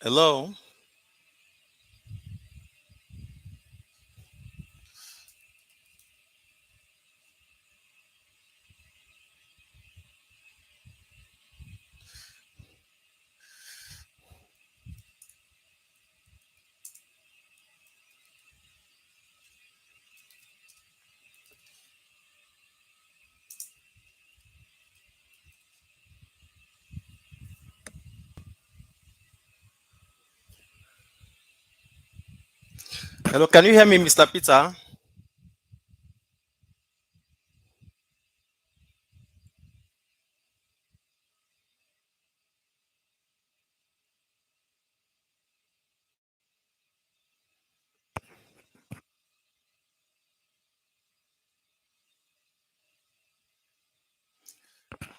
Hello. Hello. Can you hear me, Mr. Peter?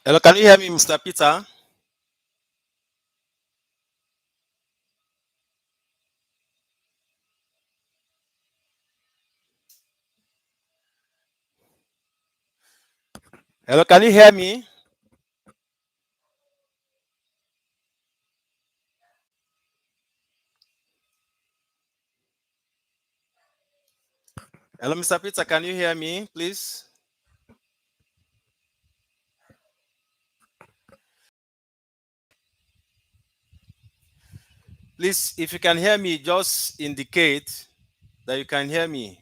Hello. Can you hear me, Mr. Peter? Hello. Can you hear me? Hello, Mr. Peter. Can you hear me, please? Please, if you can hear me, just indicate that you can hear me.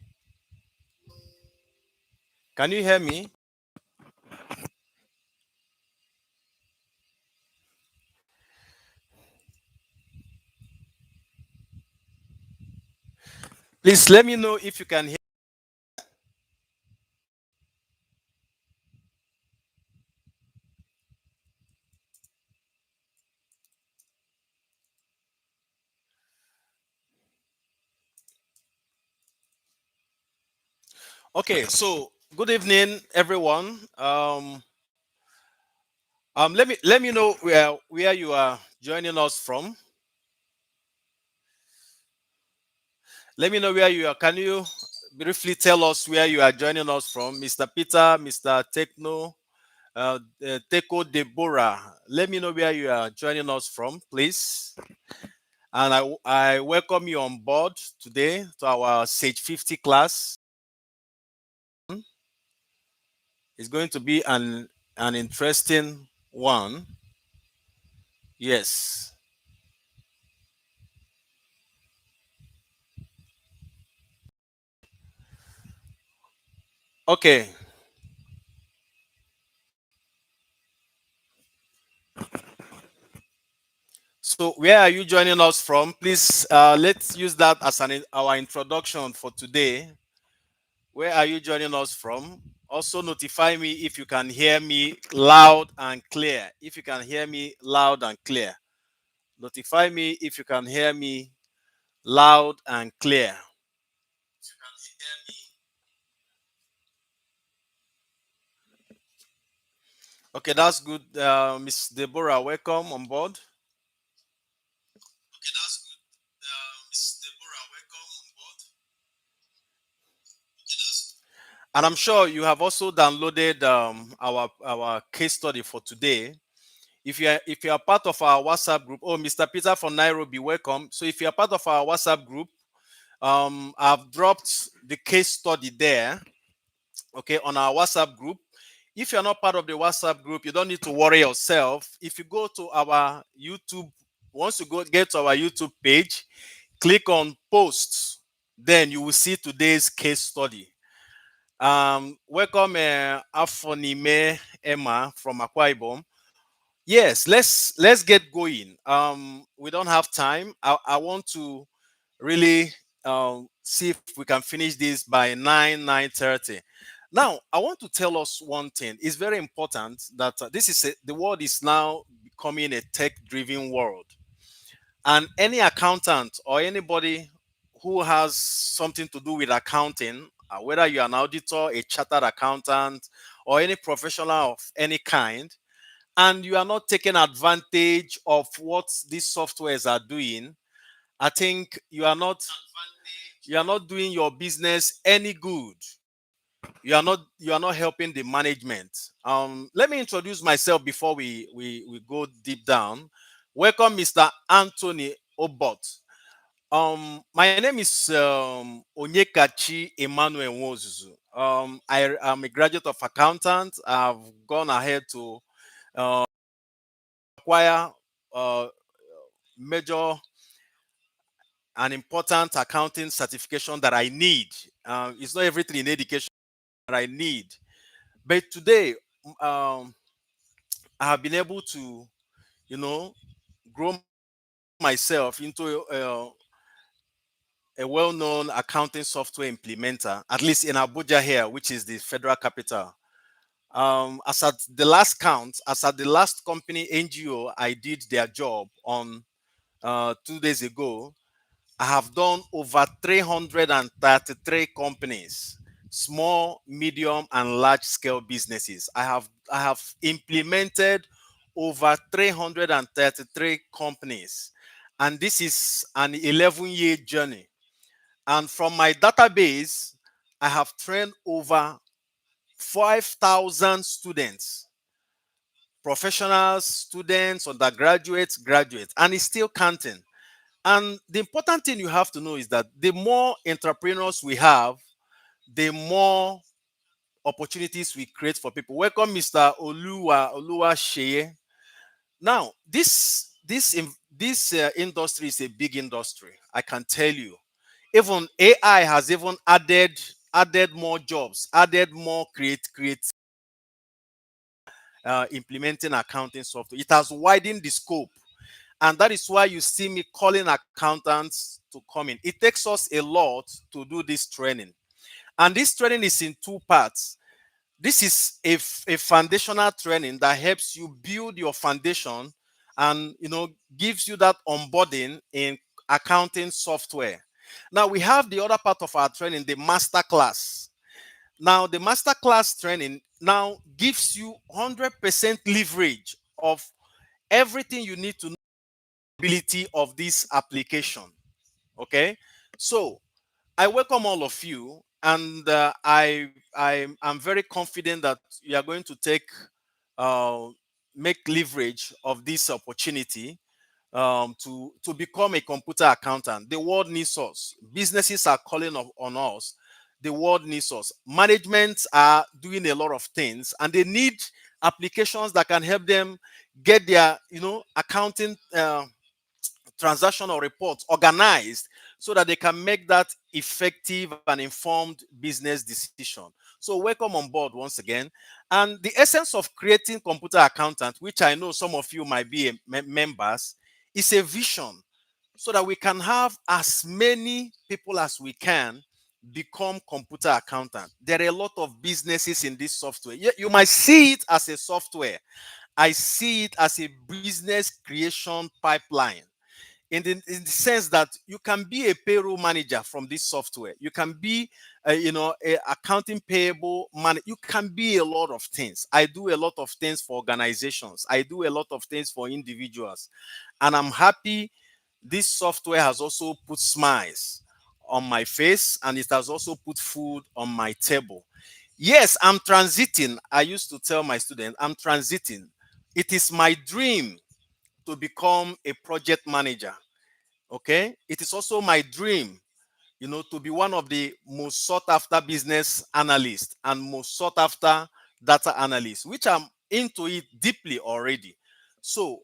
Can you hear me? Please let me know if you can hear. Okay. So, good evening, everyone. Let me know where you are joining us from. Let me know where you are. Can you briefly tell us where you are joining us from, Mr. Peter, Mr. Techno, Teko Deborah? Let me know where you are joining us from, please. And I welcome you on board today to our Sage 50 class. It's going to be an interesting one. Yes. Okay. So where are you joining us from? Please, let's use that as our introduction for today. Where are you joining us from? Also notify me if you can hear me loud and clear. If you can hear me loud and clear. Notify me if you can hear me loud and clear. Okay, that's good. Miss Deborah, welcome on board. Okay, that's good. Miss Deborah, welcome on board. And I'm sure you have also downloaded our case study for today. If you are part of our WhatsApp group, oh, Mr. Peter from Nairobi, welcome. So if you are part of our WhatsApp group, I've dropped the case study there, okay, on our WhatsApp group. If you're not part of the WhatsApp group, you don't need to worry yourself. If you go to our YouTube, once you get to our YouTube page, click on posts, then you will see today's case study. Welcome, Afonime Emma from Akwa Ibom. Yes, let's get going. We don't have time. I want to really see if we can finish this by 9:30. Now, I want to tell us one thing. It's very important that the world is now becoming a tech-driven world, and any accountant or anybody who has something to do with accounting, whether you're an auditor, a chartered accountant, or any professional of any kind, and you are not taking advantage of what these softwares are doing, I think you are not doing your business any good. You are not helping the management. Let me introduce myself before we go deep down. Welcome, Mr. Anthony Obot. My name is Onyekachi Emmanuel Nwozuzu. I am a graduate of accountant. I've gone ahead to acquire major and important accounting certification that I need. It's not everything in education that I need. But today, um, I have been able to, you know, grow myself into a well-known accounting software implementer, at least in Abuja here, which is the federal capital. As at the last count, as at the last company NGO I did their job on 2 days ago, I have done over 333 companies, small, medium, and large scale businesses. I have implemented over 333 companies, and this is an 11-year journey. And from my database, I have trained over 5,000 students, professionals, students, undergraduates, graduates, and it's still counting. And the important thing you have to know is that the more entrepreneurs we have, the more opportunities we create for people. Welcome, Mr. Oluwa Sheye. Now, this industry is a big industry. I can tell you. Even AI has even added more jobs, added more create implementing accounting software. It has widened the scope, and that is why you see me calling accountants to come in. It takes us a lot to do this training, and this training is in two parts. This is a foundational training that helps you build your foundation and gives you that onboarding in accounting software. Now we have the other part of our training, the master class. Now the master class training now gives you 100% leverage of everything you need to know ability of this application. Okay, so I welcome all of you, and I'm very confident that you are going to uh, make leverage of this opportunity to become a computer accountant. The world needs us. Businesses are calling on us. The world needs us. Managements are doing a lot of things, and they need applications that can help them get their accounting transaction or reports organized so that they can make that effective and informed business decision. So welcome on board once again. And the essence of creating computer accountant, which I know some of you might be members, is a vision so that we can have as many people as we can become computer accountant. There are a lot of businesses in this software. You might see it as a software. I see it as a business creation pipeline in the sense that you can be a payroll manager from this software. You can be, a accounting payable man. You can be a lot of things. I do a lot of things for organizations. I do a lot of things for individuals, and I'm happy. This software has also put smiles on my face, and it has also put food on my table. Yes, I'm transiting. I used to tell my students, I'm transiting. It is my dream to become a project manager. Okay, it is also my dream, to be one of the most sought after business analysts and most sought after data analysts, which I'm into it deeply already. So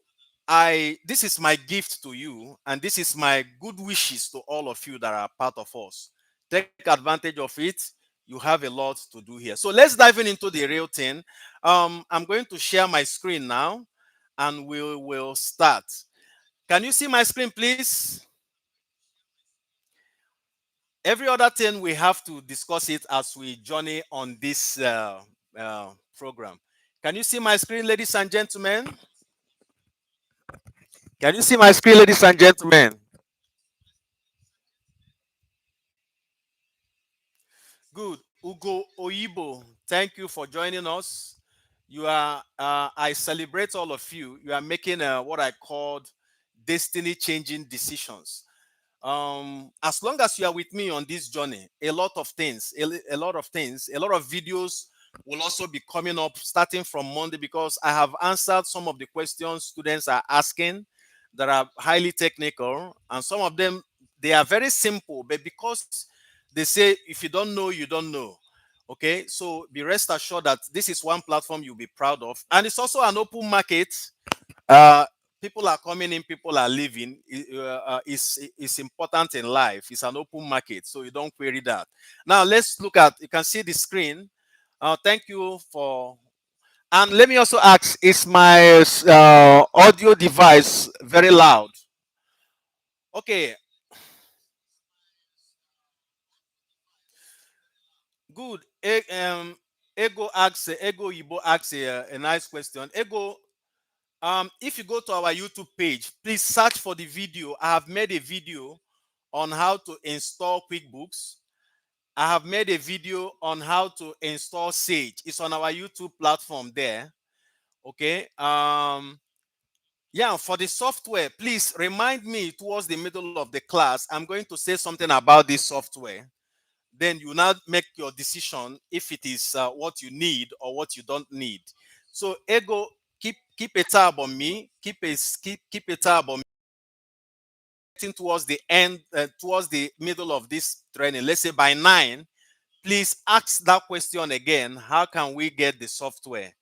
this is my gift to you, and this is my good wishes to all of you that are part of us. Take advantage of it. You have a lot to do here. So let's dive into the real thing. I'm going to share my screen now, and we will start. Can you see my screen, please? Every other thing we have to discuss it as we journey on this program. Can you see my screen, ladies and gentlemen? Can you see my screen, ladies and gentlemen? Good. Ugo Oyibo, thank you for joining us. I celebrate all of you. You are making what I called destiny changing decisions. As long as you are with me on this journey, a lot of things, a lot of things, a lot of videos will also be coming up starting from Monday, because I have answered some of the questions students are asking that are highly technical, and some of them, they are very simple, but because they say if you don't know, you don't know. Okay, so be rest assured that this is one platform you'll be proud of, and it's also an open market. uh People are coming in, people are leaving. Is important in life. It's an open market, so you don't query that. Now let's look at, you can see the screen. Thank you for, and let me also ask, is my audio device very loud? Okay, good. Ego Yibo asks a nice question. Ego, if you go to our YouTube page, please search for the video. I have made a video on how to install QuickBooks. I have made a video on how to install Sage. It's on our YouTube platform there. Okay. Yeah, for the software, please remind me towards the middle of the class. I'm going to say something about this software. Then you now make your decision if it is what you need or what you don't need. So, Ego, keep a tab on me. Keep a tab on me. Towards the end, towards the middle of this training, let's say by 9, please ask that question again. How can we get the software? Thank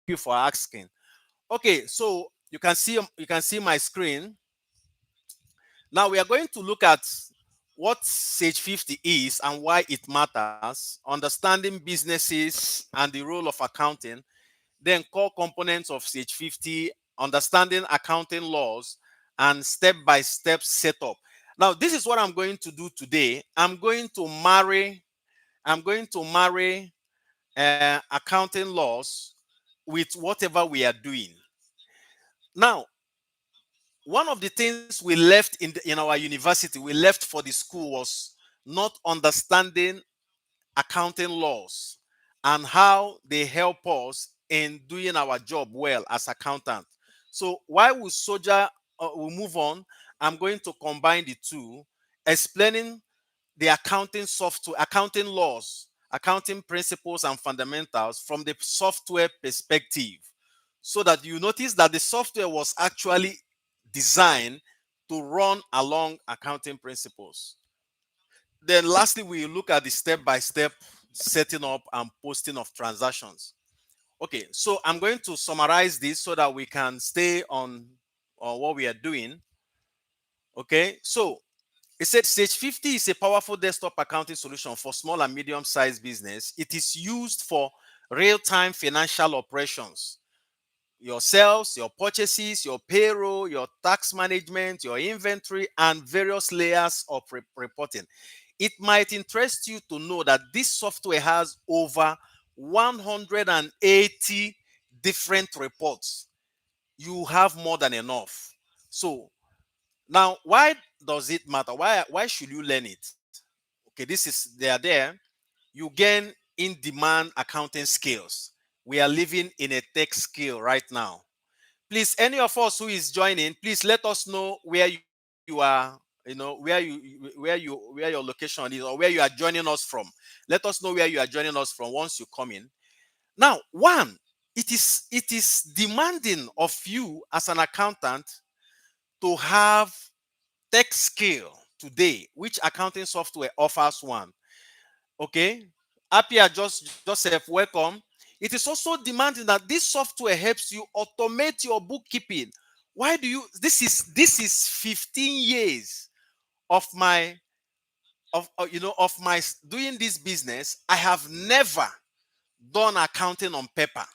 you for asking. Okay, so you can see my screen. Now we are going to look at what Sage 50 is and why it matters, understanding businesses and the role of accounting, then core components of Sage 50, understanding accounting laws, and step-by-step setup. Now, this is what I'm going to do today. I'm going to marry accounting laws with whatever we are doing. Now, one of the things we left in our university, we left for the school, was not understanding accounting laws and how they help us in doing our job well as accountants. So while we move on, I'm going to combine the two, explaining the accounting software, accounting laws, accounting principles and fundamentals from the software perspective, so that you notice that the software was actually designed to run along accounting principles. Then lastly, we look at the step-by-step setting up and posting of transactions. Okay, so I'm going to summarize this so that we can stay on what we are doing. Okay, so it said Sage 50 is a powerful desktop accounting solution for small and medium-sized business. It is used for real-time financial operations, your sales, your purchases, your payroll, your tax management, your inventory, and various layers of reporting. It might interest you to know that this software has over 180 different reports. You have more than enough. So now, why does it matter? Why should you learn it? Okay, they are there. You gain in-demand accounting skills. We are living in a tech skill right now. Please, any of us who is joining, please let us know where you are, where your location is, or where you are joining us from. Let us know where you are joining us from once you come in. Now, one, it is demanding of you as an accountant to have tech skill today, which accounting software offers one. Okay, Apia, Joseph, welcome. It is also demanding that this software helps you automate your bookkeeping. Why do you? This is 15 years of my doing this business. I have never done accounting on paper.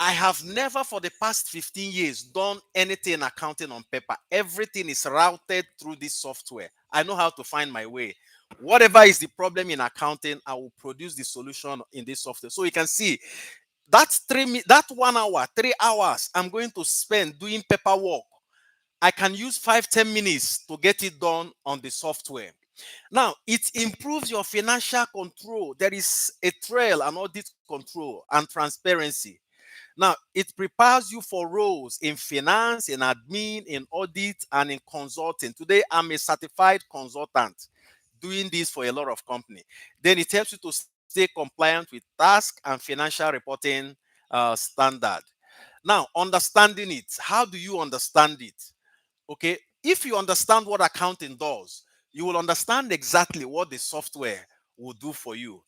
I have never for the past 15 years done anything accounting on paper. Everything is routed through this software. I know how to find my way. Whatever is the problem in accounting, I will produce the solution in this software. So you can see that 1 hour, 3 hours I'm going to spend doing paperwork. I can use 5-10 minutes to get it done on the software. Now, it improves your financial control. There is a trail and audit control and transparency. Now, it prepares you for roles in finance, in admin, in audit, and in consulting. Today, I'm a certified consultant doing this for a lot of companies. Then it helps you to stay compliant with task and financial reporting standard. Now, understanding it. How do you understand it? Okay. If you understand what accounting does, you will understand exactly what the software will do for you.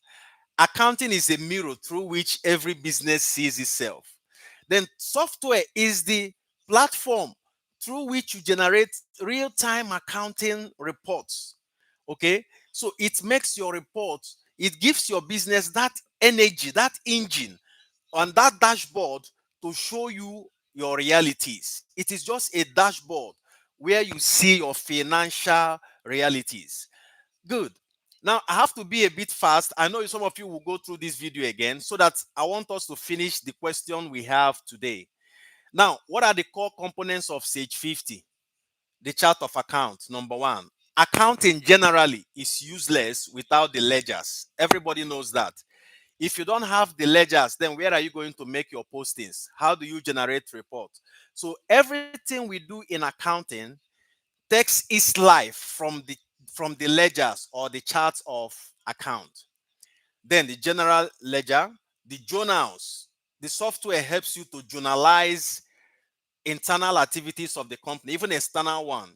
Accounting is a mirror through which every business sees itself. Then, software is the platform through which you generate real time accounting reports. Okay. So, it makes your report, it gives your business that energy, that engine on that dashboard to show you your realities. It is just a dashboard where you see your financial realities. Good. Now I have to be a bit fast. I know some of you will go through this video again so that I want us to finish the question we have today. Now, what are the core components of Sage 50? The chart of account. Number one, accounting generally is useless without the ledgers. Everybody knows that. If you don't have the ledgers, then where are you going to make your postings? How do you generate reports? So everything we do in accounting takes its life from the ledgers or the charts of account. Then the general ledger, the journals. The software helps you to journalize internal activities of the company, even external one,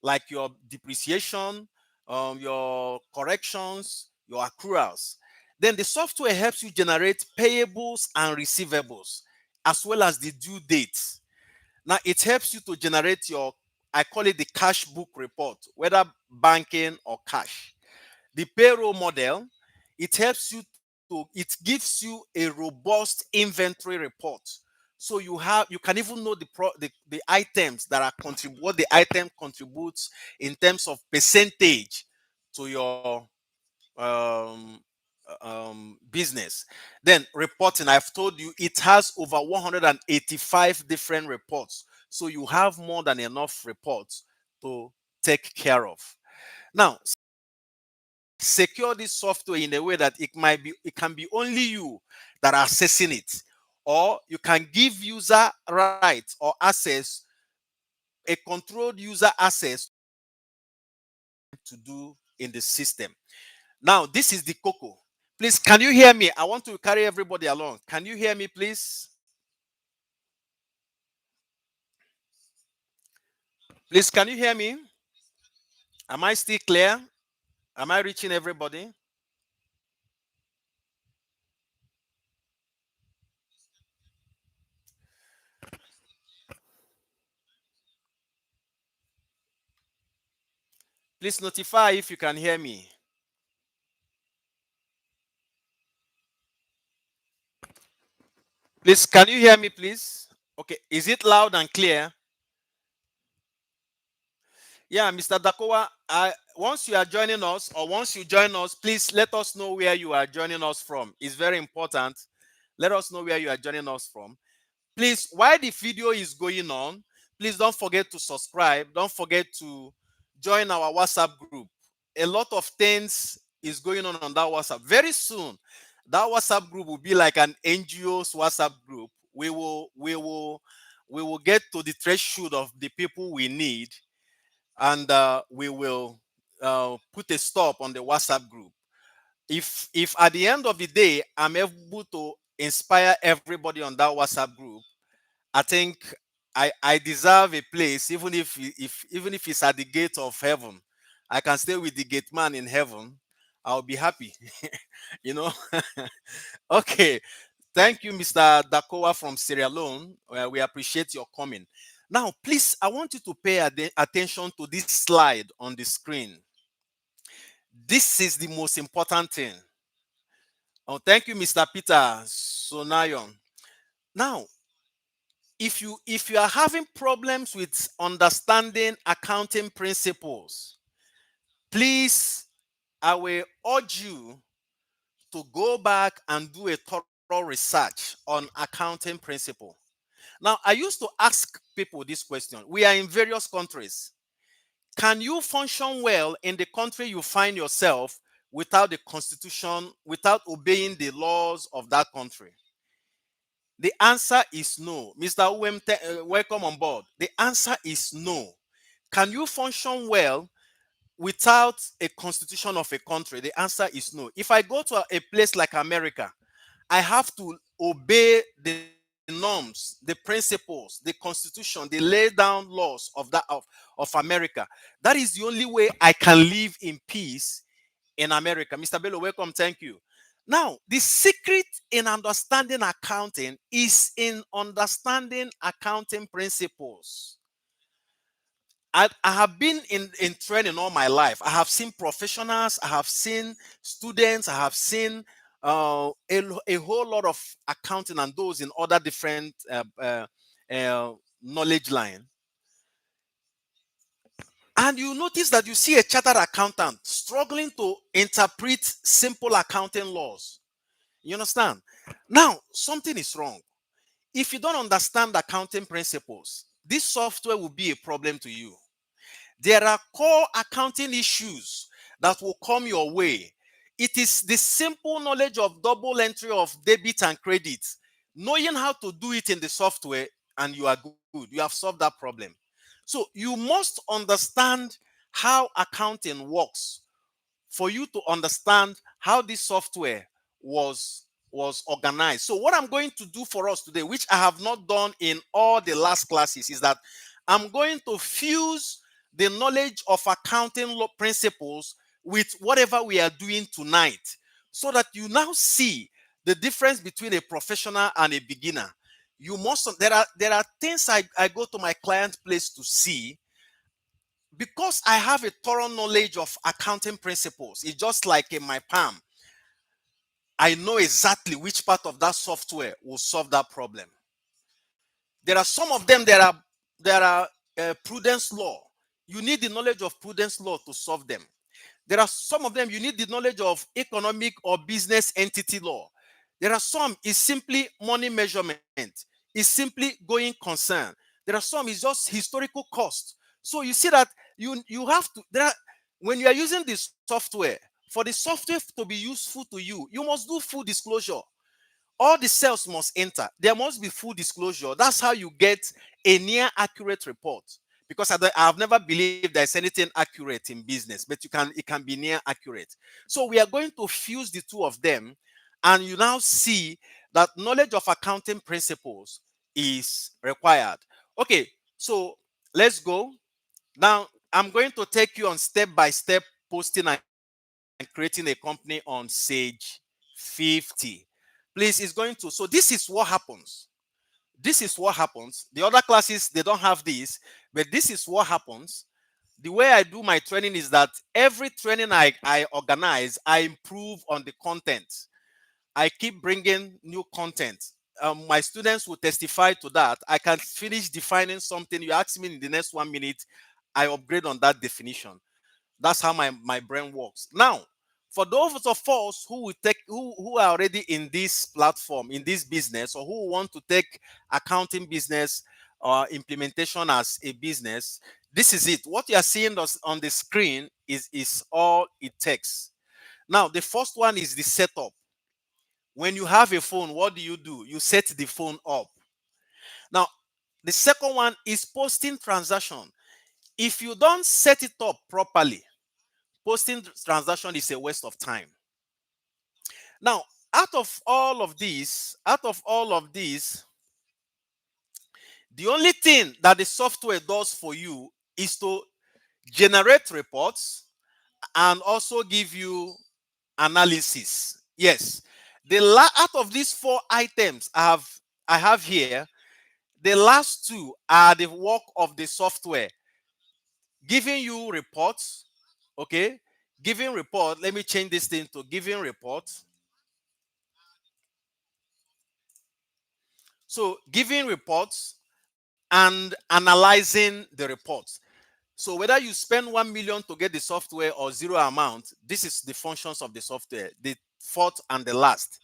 like your depreciation, your corrections, your accruals. Then the software helps you generate payables and receivables, as well as the due dates. Now it helps you to generate your, I call it the cash book report, whether banking or cash. The payroll model, it helps you to, it gives you a robust inventory report. So you can even know the items that are contribute, what the item contributes in terms of percentage to your um, business. Then reporting, I've told you it has over 185 different reports. So you have more than enough reports to take care of. Now, secure this software in a way that it can be only you that are accessing it, or you can give user rights or access, a controlled user access to do in the system. Now, this is the cocoa. Please, can you hear me? I want to carry everybody along. Can you hear me, please? Please, can you hear me? Am I still clear? Am I reaching everybody? Please notify if you can hear me. Please, can you hear me, please? Okay, is it loud and clear? Yeah, Mr. Dakowa, once you are joining us or once you join us, please let us know where you are joining us from. It's very important. Let us know where you are joining us from. Please, while the video is going on, please don't forget to subscribe. Don't forget to join our WhatsApp group. A lot of things is going on that WhatsApp. Very soon, that WhatsApp group will be like an NGO's WhatsApp group. We will get to the threshold of the people we need, and we will put a stop on the WhatsApp group. If at the end of the day I'm able to inspire everybody on that WhatsApp group, I think I deserve a place, even if it's at the gate of heaven. I can stay with the gate man in heaven. I'll be happy. you know. Okay. Thank you, Mr. Dakowa from Sierra Leone. We appreciate your coming. Now, please, I want you to pay attention to this slide on the screen. This is the most important thing. Oh, thank you, Mr. Peter Sonayon. Now, if you are having problems with understanding accounting principles, please, I will urge you to go back and do a thorough research on accounting principle. Now, I used to ask people this question. We are in various countries. Can you function well in the country you find yourself without the constitution, without obeying the laws of that country? The answer is no. Mr. Uwem, welcome on board. The answer is no. Can you function well without a constitution of a country? The answer is no. If I go to a place like America, I have to obey the norms, the principles, the constitution, the laid down laws of America. That is the only way I can live in peace in America. Mr. Bello, welcome. Thank you. Now, the secret in understanding accounting is in understanding accounting principles. I have been in training all my life. I have seen professionals, I have seen students, I have seen a whole lot of accounting and those in other different knowledge line. And you notice that you see a chartered accountant struggling to interpret simple accounting laws. You understand? Now, something is wrong. If you don't understand accounting principles, this software will be a problem to you. There are core accounting issues that will come your way. It is the simple knowledge of double entry of debit and credit. Knowing how to do it in the software, and you are good. You have solved that problem. So you must understand how accounting works for you to understand how this software was organized. So what I'm going to do for us today, which I have not done in all the last classes, is that I'm going to fuse the knowledge of accounting law principles with whatever we are doing tonight, so that you now see the difference between a professional and a beginner. You must there are things I go to my client's place to see, because I have a thorough knowledge of accounting principles. It's just like in my palm. I know exactly which part of that software will solve that problem. There are some of them there are prudence law. You need the knowledge of prudence law to solve them. There are some of them you need the knowledge of economic or business entity law. There are some is simply money measurement. Is simply going concern. There are some is just historical cost. So you see that you have to when you are using this software, for the software to be useful to you, you must do full disclosure. All the cells must enter. There must be full disclosure. That's how you get a near accurate report. Because I have never believed there's anything accurate in business, but it can be near accurate. So we are going to fuse the two of them, and you now see that knowledge of accounting principles is required. Okay, so let's go. Now I'm going to take you on step-by-step posting and creating a company on Sage 50. Please, it's going to. So this is what happens. This is what happens. The other classes, they don't have this, but this is what happens. The way I do my training is that every training I organize, I improve on the content. I keep bringing new content. My students will testify to that. I can finish defining something. You ask me in the next 1 minute, I upgrade on that definition. That's how my brain works. Now, for those of us who will take who are already in this platform, in this business, or who want to take accounting business or implementation as a business, this is it. What you are seeing on the screen is all it takes. Now, the first one is the setup. When you have a phone, what do? You set the phone up. Now, the second one is posting transaction. If you don't set it up properly, posting transaction is a waste of time. Now, out of all of these, the only thing that the software does for you is to generate reports and also give you analysis. Yes. Out of these four items I have here, the last two are the work of the software. Giving you reports, okay? Giving report, let me change this thing to giving reports. So giving reports and analyzing the reports. So whether you spend 1 million to get the software or zero amount, this is the functions of the software, the fourth and the last.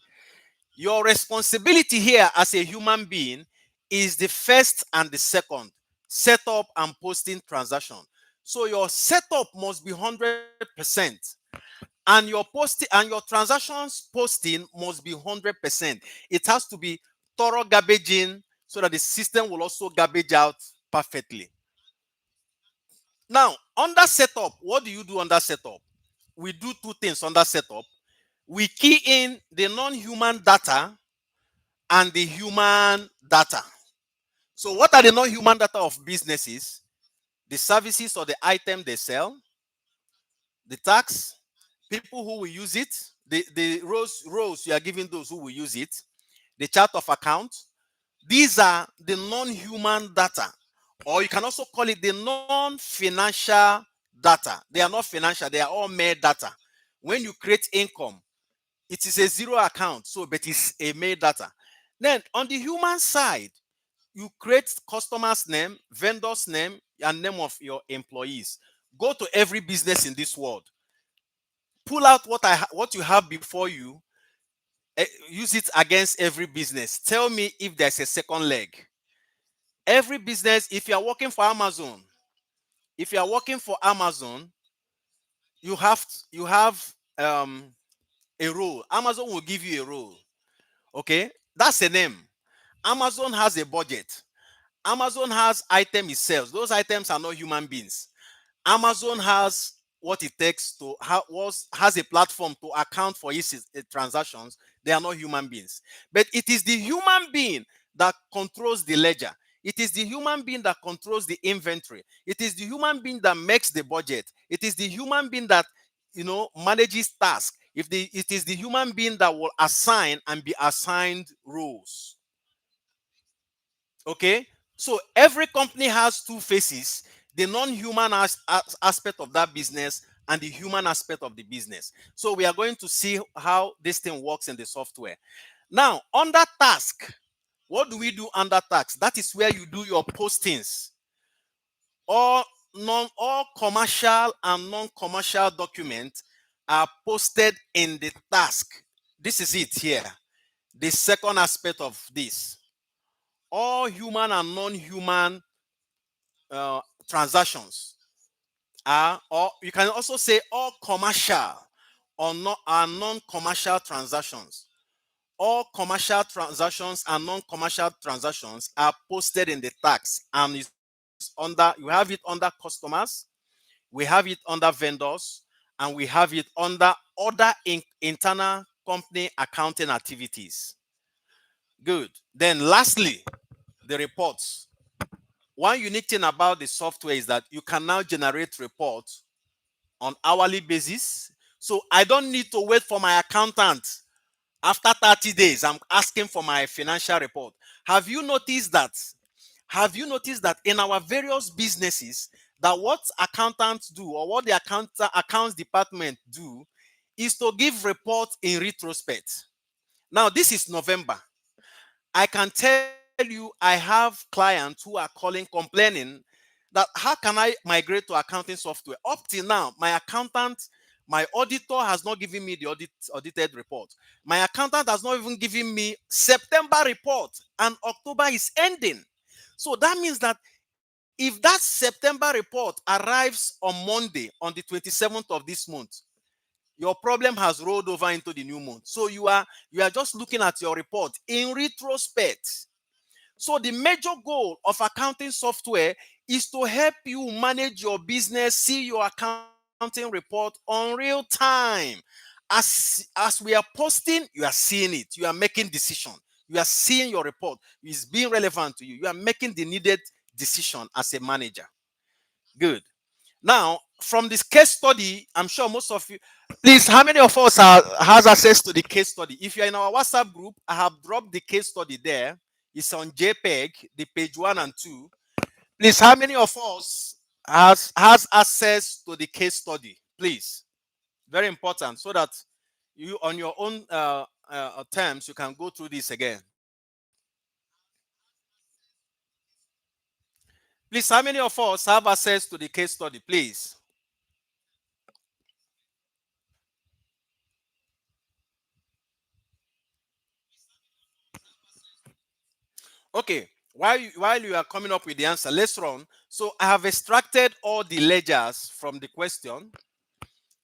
Your responsibility here as a human being is the first and the second, setup and posting transaction. So your setup must be 100%, and your posting and your transactions posting must be 100%. It has to be thorough garbage in so that the system will also garbage out perfectly. Now, under setup, what do you do under setup? We do two things under setup. We key in the non-human data and the human data. So what are the non-human data of businesses? The services or the item they sell, the tax, people who will use it, the rows you are giving those who will use it, the chart of account. These are the non-human data, or you can also call it the non-financial data. They are not financial, they are all mere data. When you create income, it is a zero account, so but it's a mere data. Then on the human side, you create customer's name, vendor's name, and name of your employees. Go to every business in this world, pull out what you have before you, use it against every business. Tell me if there's a second leg. Every business, if you are working for Amazon, if you are working for Amazon, you have a role. Amazon will give you a role. Okay, that's a name. Amazon has a budget. Amazon has items it sells. Those items are not human beings. Amazon has what it takes to has a platform to account for its transactions. They are not human beings, but it is the human being that controls the ledger. It is the human being that controls the inventory. It is the human being that makes the budget. It is the human being that manages tasks. It is the human being that will assign and be assigned roles. Okay, so every company has two faces: the non-human aspect of that business and the human aspect of the business. So we are going to see how this thing works in the software. Now, under task, what do we do under task? That is where you do your postings. All commercial and non-commercial documents are posted in the task. This is it here. The second aspect of this: all human and non-human transactions are, or you can also say all commercial or not and non-commercial transactions. All commercial transactions and non-commercial transactions are posted in the tax, and is under, you have it under customers, we have it under vendors, and we have it under other internal company accounting activities. Good. Then lastly, the reports. One unique thing about the software is that you can now generate reports on hourly basis. So I don't need to wait for my accountant. After 30 days, I'm asking for my financial report. Have you noticed that? Have you noticed that in our various businesses, that what accountants do, or what the accounts department do, is to give reports in retrospect. Now, this is November. I can tell you I have clients who are calling complaining that how can I migrate to accounting software? Up till now, my accountant, my auditor has not given me the audited report. My accountant has not even given me September report, and October is ending. So that means that if that September report arrives on Monday, on the 27th of this month, your problem has rolled over into the new month. So you are just looking at your report in retrospect. So the major goal of accounting software is to help you manage your business, see your accounting report on real time. As we are posting, you are seeing it. You are making decision. You are seeing your report. It's being relevant to you. You are making the needed decision as a manager. Good. Now, from this case study, I'm sure most of you, please, how many of us has access to the case study? If you're in our WhatsApp group, I have dropped the case study there. It's on JPEG, the page 1 and 2. Please, how many of us has access to the case study? Please, very important, so that you, on your own terms, you can go through this again. Please, how many of us have access to the case study? Please. Okay, while you are coming up with the answer, let's run. So I have extracted all the ledgers from the question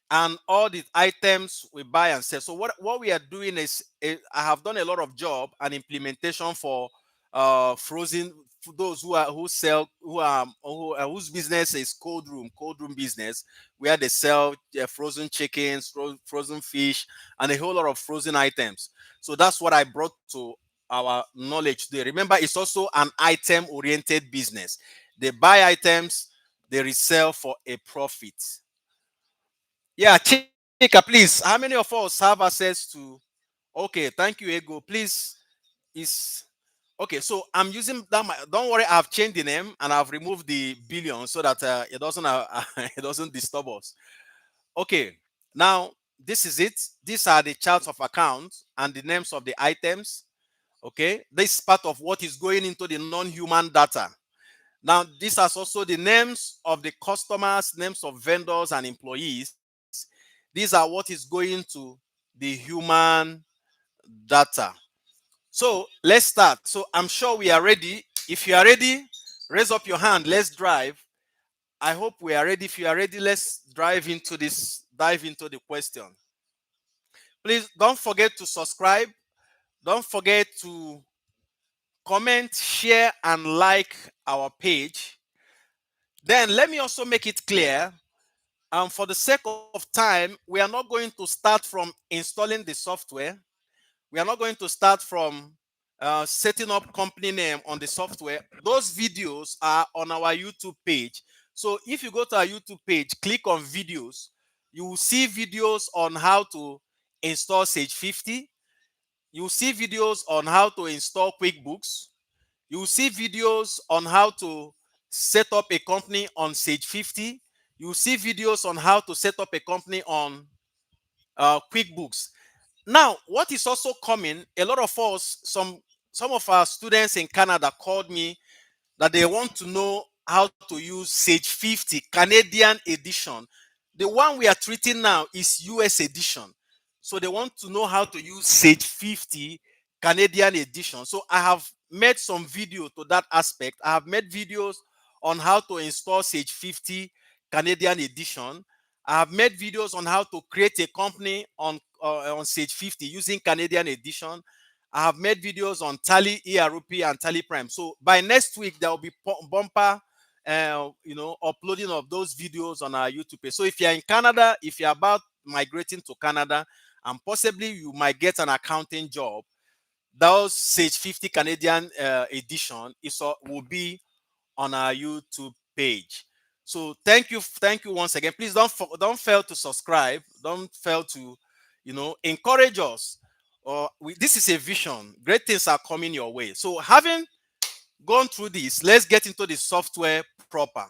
and all the items we buy and sell. So what we are doing is, I have done a lot of job and implementation for frozen, for those who sell, whose business is cold room business, where they sell frozen chickens, frozen fish, and a whole lot of frozen items. So that's what I brought to our knowledge today. Remember, it's also an item oriented business. They buy items, they resell for a profit. Yeah, Chika, please. How many of us have access to? Okay, thank you, Ego. Please, is okay. So I'm using that. Don't worry, I've changed the name and I've removed the billion so that it doesn't it doesn't disturb us. Okay, now this is it. These are the charts of accounts and the names of the items. Okay, this is part of what is going into the non-human data. Now, these are also the names of the customers, names of vendors and employees. These are what is going to the human data. So let's start. So I'm sure we are ready. If you are ready, raise up your hand. Let's drive. I hope we are ready. If you are ready, let's dive into the question. Please don't forget to subscribe. Don't forget to comment, share, and like our page. Then let me also make it clear, for the sake of time, we are not going to start from installing the software. We are not going to start from setting up company name on the software. Those videos are on our YouTube page. So if you go to our YouTube page, click on videos, you will see videos on how to install Sage 50. You will see videos on how to install QuickBooks. You will see videos on how to set up a company on Sage 50. You will see videos on how to set up a company on QuickBooks. Now, what is also coming, a lot of us, some of our students in Canada called me that they want to know how to use Sage 50 Canadian edition. The one we are treating now is US edition. So they want to know how to use Sage 50 Canadian edition. So I have made some video to that aspect. I have made videos on how to install Sage 50 Canadian edition. I have made videos on how to create a company on Sage 50 using Canadian edition. I have made videos on Tally ERP and Tally Prime. So by next week, there will be bumper, uploading of those videos on our YouTube page. So if you're in Canada, if you're about migrating to Canada, and possibly you might get an accounting job, those Sage 50 Canadian edition will be on our YouTube page. So thank you once again. Please don't fail to subscribe. Don't fail to, encourage us. This is a vision. Great things are coming your way. So having gone through this, let's get into the software proper.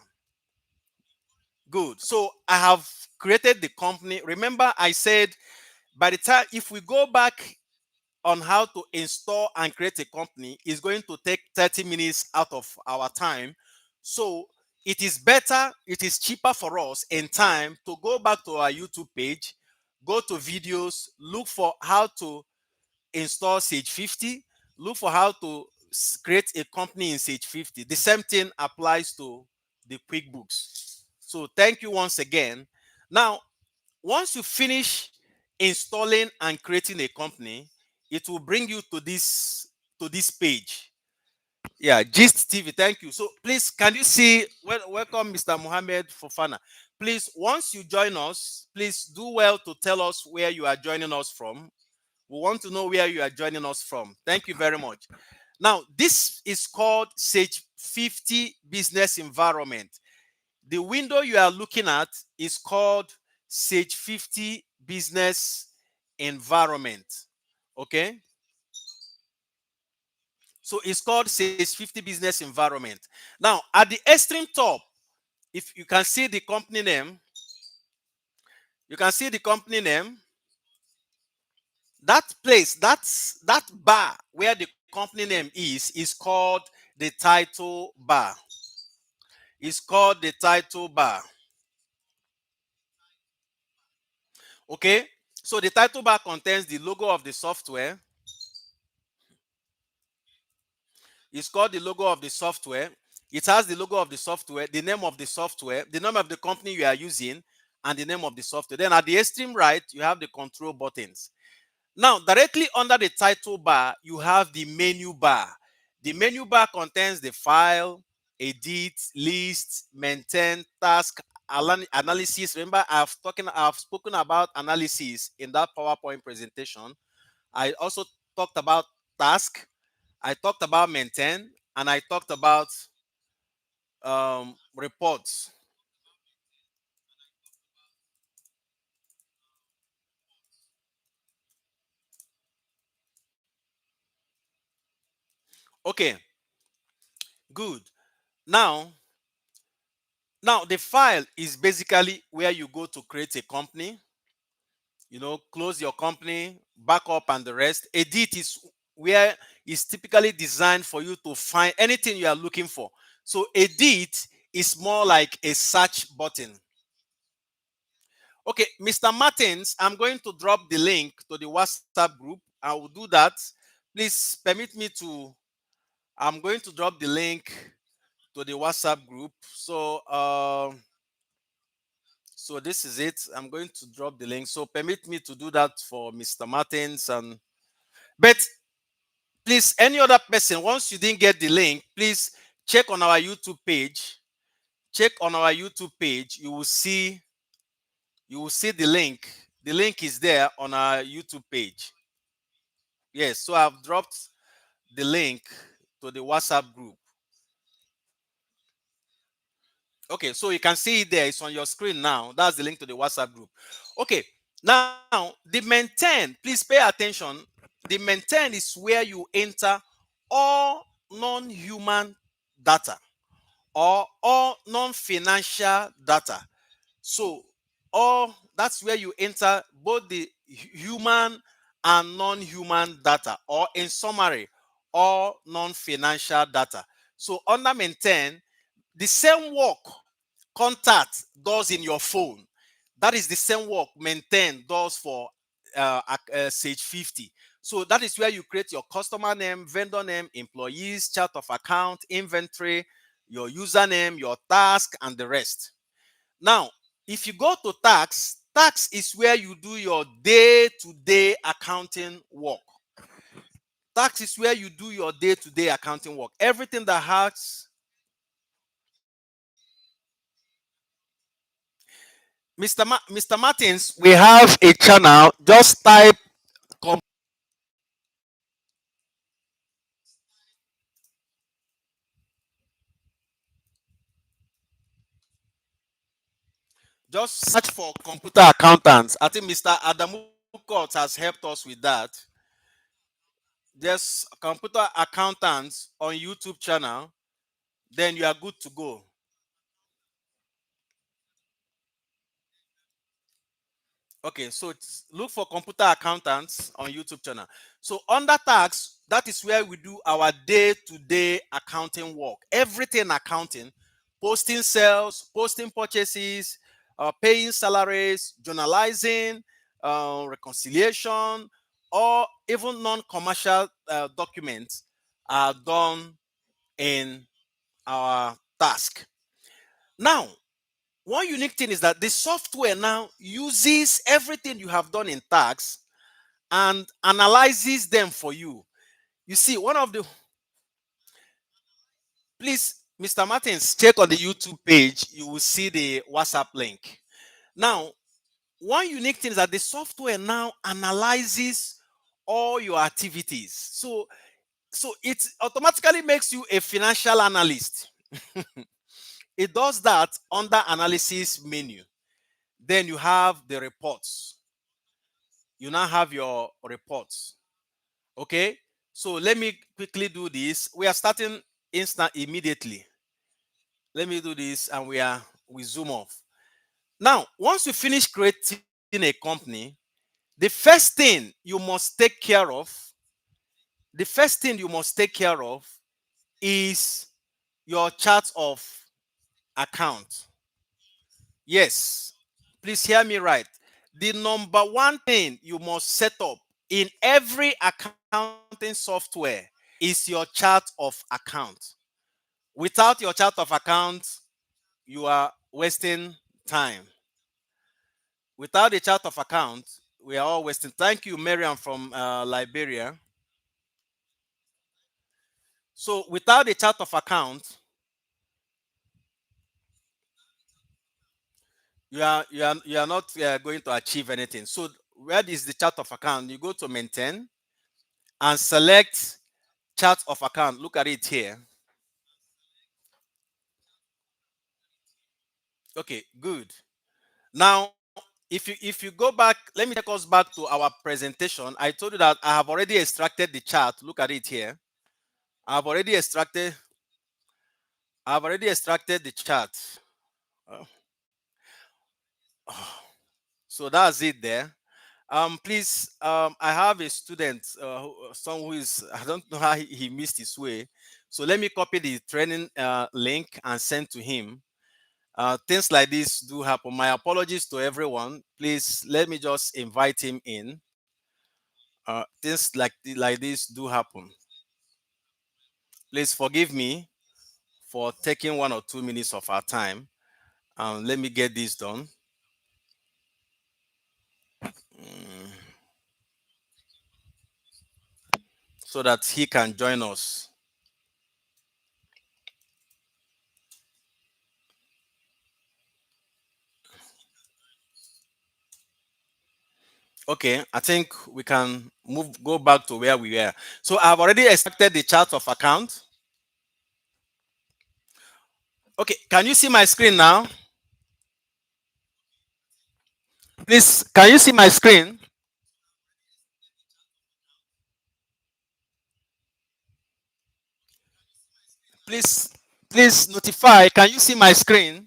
Good. So I have created the company. Remember, I said by the time, if we go back on how to install and create a company, is going to take 30 minutes out of our time. So it is better, it is cheaper for us in time to go back to our YouTube page, go to videos, look for how to install Sage 50, look for how to create a company in Sage 50. The same thing applies to the QuickBooks. So thank you once again. Now, once you finish installing and creating a company, it will bring you to this page. Yeah, Gist TV. Thank you. So please, can you see? Welcome, Mr. Mohammed Fofana. Please, once you join us, please do well to tell us where you are joining us from. We want to know where you are joining us from. Thank you very much. Now, this is called Sage 50 Business Environment. The window you are looking at is called Sage 50 Business Environment. Okay? So it's called Sage 50 Business Environment. Now, at the extreme top, if you can see the company name, you can see the company name. That place, that bar where the company name is called the title bar. It's called the title bar. Okay? So the title bar contains the logo of the software. It's called the logo of the software. It has the logo of the software, the name of the software, the name of the company you are using, and the name of the software. Then at the extreme right, you have the control buttons. Now, directly under the title bar, you have the menu bar. The menu bar contains the file, edit, list, maintain, task, analysis. Remember, I've spoken about analysis in that PowerPoint presentation. I also talked about task. I talked about maintain, and I talked about reports. Okay, good. Now, now the file is basically where you go to create a company, close your company, backup and the rest. Edit is where it's typically designed for you to find anything you are looking for. So edit is more like a search button. Okay, Mr. Martins, I'm going to drop the link to the WhatsApp group. I will do that. Please permit me to. I'm going to drop the link to the WhatsApp group. So this is it. I'm going to drop the link. So permit me to do that for Mr. Martins. But please, any other person, once you didn't get the link, please check on our YouTube page. Check on our YouTube page. You will see the link. The link is there on our YouTube page. Yes, so I've dropped the link to the WhatsApp group. Okay, so you can see it there. It's on your screen now. That's the link to the WhatsApp group. Okay, now the maintain, please pay attention. The maintain is where you enter all non-human data or all non-financial data. So all that's where you enter both the human and non-human data, or in summary, all non-financial data. So under maintain, the same work contact does in your phone, that is the same work maintain does for Sage 50. So that is where you create your customer name, vendor name, employees, chart of account, inventory, your username, your task, and the rest. Now, if you go to tax, tax is where you do your day-to-day accounting work. Tax is where you do your day-to-day accounting work. Everything that has Mr. Martins, we have a channel. Just type just search for computer accountants. I think Mr. Adamu Court has helped us with that. Just computer accountants on YouTube channel, then you are good to go. Okay, so look for computer accountants on YouTube channel. So under tax, that is where we do our day-to-day accounting work. Everything accounting, posting sales, posting purchases, paying salaries, journalizing, reconciliation, or even non-commercial documents are done in our task. Now, one unique thing is that the software now uses everything you have done in tax and analyzes them for you. You see, one of the please, Mr. Martins, check on the YouTube page, you will see the WhatsApp link. Now, one unique thing is that the software now analyzes all your activities. So it automatically makes you a financial analyst. It does that under analysis menu. Then you have the reports. You now have your reports. Okay, so let me quickly do this. We are starting instant immediately. Let me do this, and we zoom off. Now, once you finish creating a company, the first thing you must take care of, the first thing you must take care of is your chart of account. Yes, please hear me right. The number one thing you must set up in every accounting software is your chart of account. Without your chart of account, you are wasting time. Without a chart of account, we are all wasting. Thank you, Miriam from Liberia. So without a chart of account, you are not going to achieve anything. So where is the chart of account? You go to maintain and select chart of account. Look at it here. Okay, good. Now, if you go back, let me take us back to our presentation. I told you that I have already extracted the chart. Look at it here. I've already extracted. I've already extracted the chart. Uh, So that's it there. Please, I have a student, someone who is, I don't know how he missed his way. So let me copy the training link and send to him. Things like this do happen. My apologies to everyone. Please let me just invite him in. Things like this do happen. Please forgive me for taking 1 or 2 minutes of our time. Let me get this done. Mm, so that he can join us. Okay, I think we can go back to where we were. So I've already extracted the chart of account. Okay, can you see my screen now? Please, can you see my screen? Please, please notify. Can you see my screen?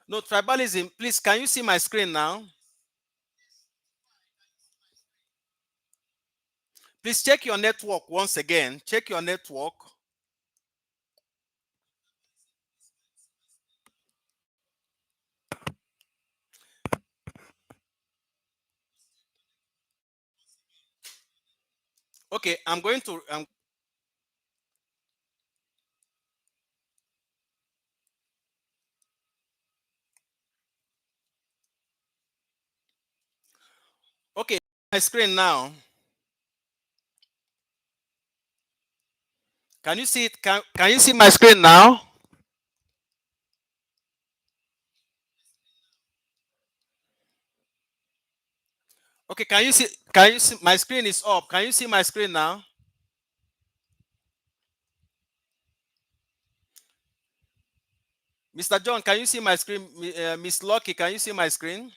No, tribalism. Please, can you see my screen now? Please check your network once again. Check your network. Okay, I'm going to. Okay, my screen now. Can you see it? Can you see my screen now? Okay, can you see? Can you see my screen is up? Can you see my screen now? Mr. John, can you see my screen? Miss Lucky, can you see my screen?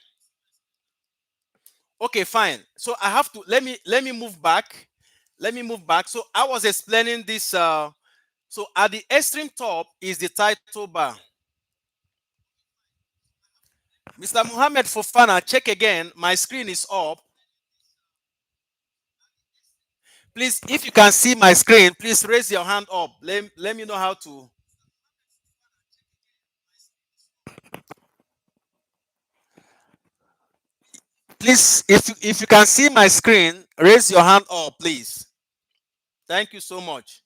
Okay, fine. So I have to let me move back. Let me move back. So I was explaining this. So at the extreme top is the title bar. Mr. Muhammad Fofana, check again. My screen is up. Please, if you can see my screen, please raise your hand up. Let me know how to. Please, if you can see my screen, raise your hand up, please. Thank you so much.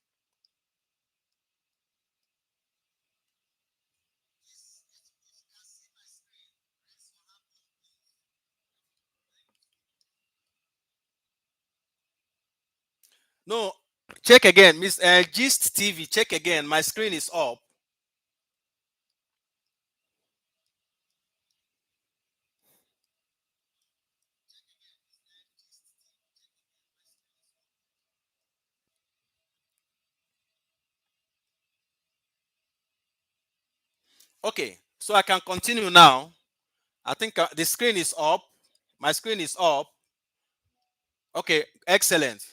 No, check again, Miss Gist TV. Check again. My screen is up. Okay, so I can continue now. I think the screen is up. My screen is up. Okay, excellent.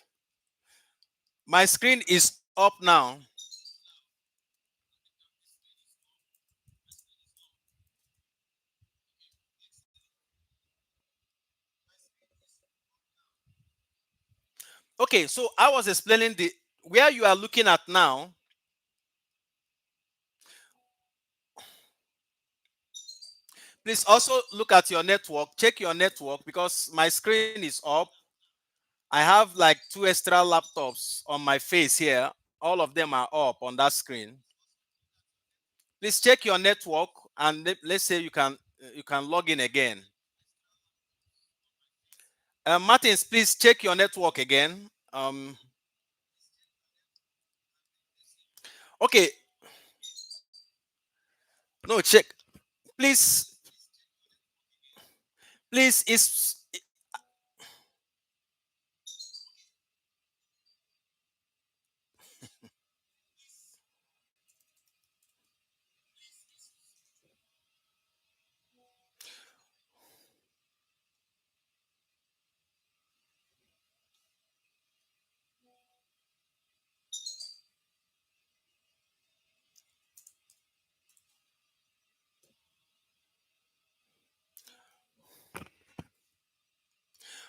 My screen is up now. Okay, so I was explaining the where you are looking at now. Please also look at your network. Check your network because my screen is up. I have like 2 extra laptops on my face here. All of them are up on that screen. Please check your network and let's say you can log in again. Martins, please check your network again. Okay, no check. Please, please. Is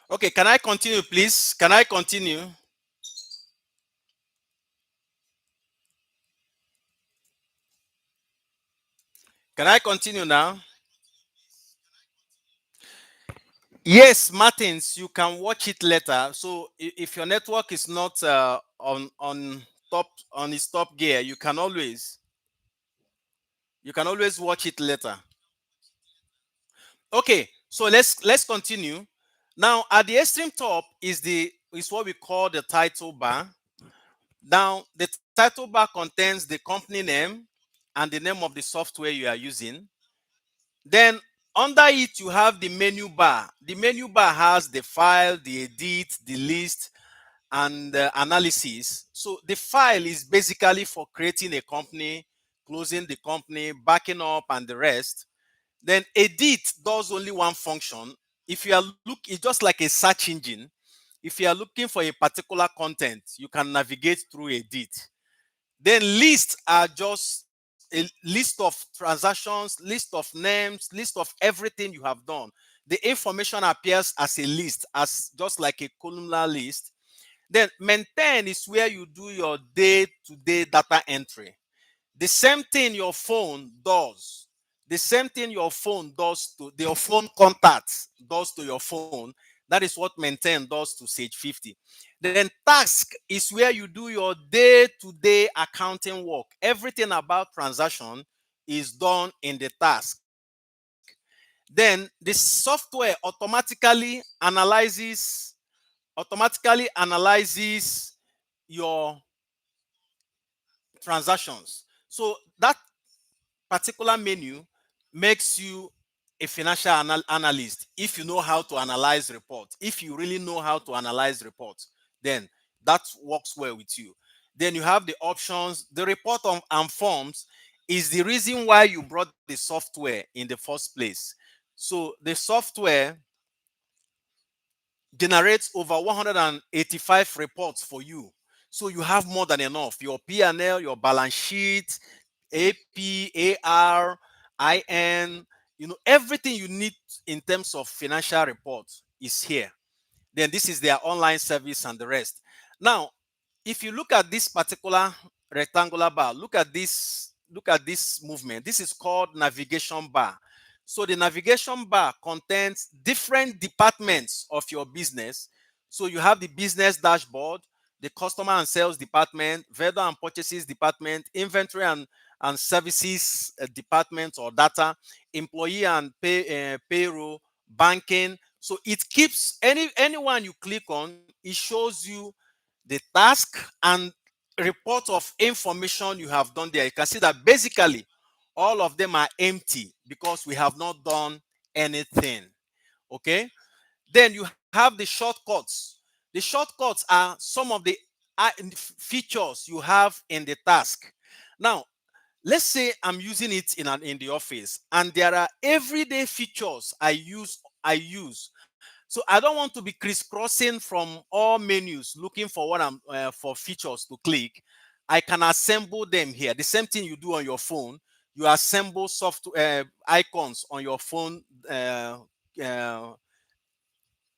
Okay, can I continue, please? Can I continue? Can I continue now? Yes, Martins, you can watch it later. So if your network is not on top on its top gear, you can always watch it later. Okay, so let's continue. Now at the extreme top is what we call the title bar. Now the title bar contains the company name and the name of the software you are using. Then under it you have the menu bar. The menu bar has the file, the edit, the list, and analysis. So the file is basically for creating a company, closing the company, backing up, and the rest. Then edit does only one function. If you are it's just like a search engine. If you are looking for a particular content, you can navigate through edit. Then lists are just a list of transactions, list of names, list of everything you have done. The information appears as a list, as just like a columnar list. Then maintain is where you do your day-to-day data entry. The same thing your phone does. The same thing your phone does to your phone contacts does to your phone. That is what maintain does to Sage 50. Then task is where you do your day-to-day accounting work. Everything about transaction is done in the task. Then the software automatically analyzes your transactions. So that particular menu makes you a financial analyst if you know how to analyze reports. If you really know how to analyze reports, then that works well with you. Then you have the options. The report and forms is the reason why you brought the software in the first place. So the software generates over 185 reports for you. So you have more than enough. Your P&L, your balance sheet, AP, AR, IN, everything you need in terms of financial reports is here. Then this is their online service and the rest. Now, if you look at this particular rectangular bar, look at this movement. This is called navigation bar. So the navigation bar contains different departments of your business. So you have the business dashboard, the customer and sales department, vendor and purchases department, inventory and services department or data, employee and payroll, banking. So it keeps anyone you click on, it shows you the task and report of information you have done there. You can see that basically all of them are empty because we have not done anything. Okay. Then you have the shortcuts. The shortcuts are some of the features you have in the task. Now, let's say I'm using it in the office, and there are everyday features I use. So I don't want to be crisscrossing from all menus looking for what I'm for features to click. I can assemble them here. The same thing you do on your phone. You assemble software icons on your phone uh,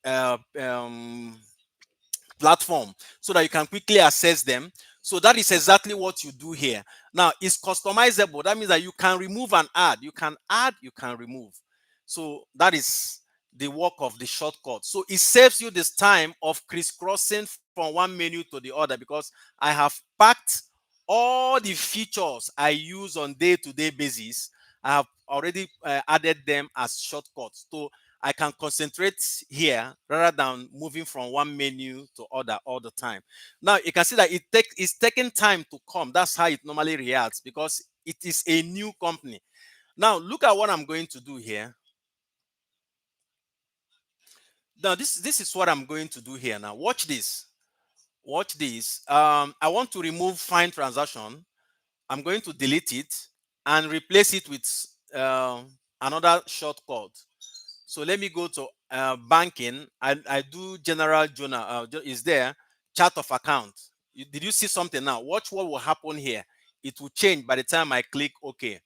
um, platform so that you can quickly access them. So that is exactly what you do here. Now it's customizable. That means that you can remove and add. You can add, you can remove. So that is the work of the shortcut. So it saves you this time of crisscrossing from one menu to the other because I have packed all the features I use on day-to-day basis. I have already added them as shortcuts. So I can concentrate here rather than moving from one menu to other all the time. Now you can see that it's taking time to come. That's how it normally reacts because it is a new company. Now look at what I'm going to do here. Now this is what I'm going to do here. Now watch this. Watch this. I want to remove find transaction. I'm going to delete it and replace it with another shortcut. So let me go to banking. I do general journal. Is there chart of account? Did you see something now? Watch what will happen here. It will change by the time I click OK.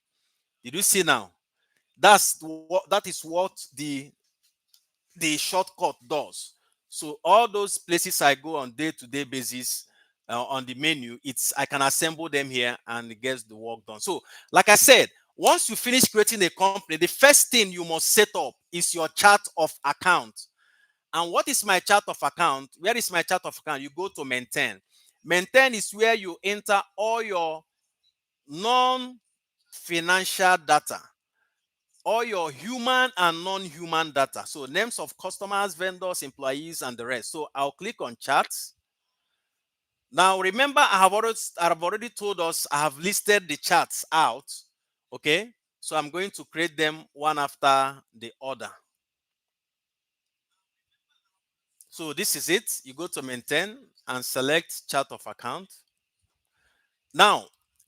Did you see now? That is what the shortcut does. So all those places I go on day-to-day basis on the menu, I can assemble them here and it gets the work done. So like I said, once you finish creating a company, the first thing you must set up is your chart of account. And what is my chart of account? Where is my chart of account? You go to maintain. Maintain is where you enter all your non-financial data, all your human and non-human data. So names of customers, vendors, employees, and the rest. So I'll click on charts. Now remember, I have already told us I have listed the charts out. Okay. So I'm going to create them one after the other. So this is it. You go to maintain and select chart of account. Now,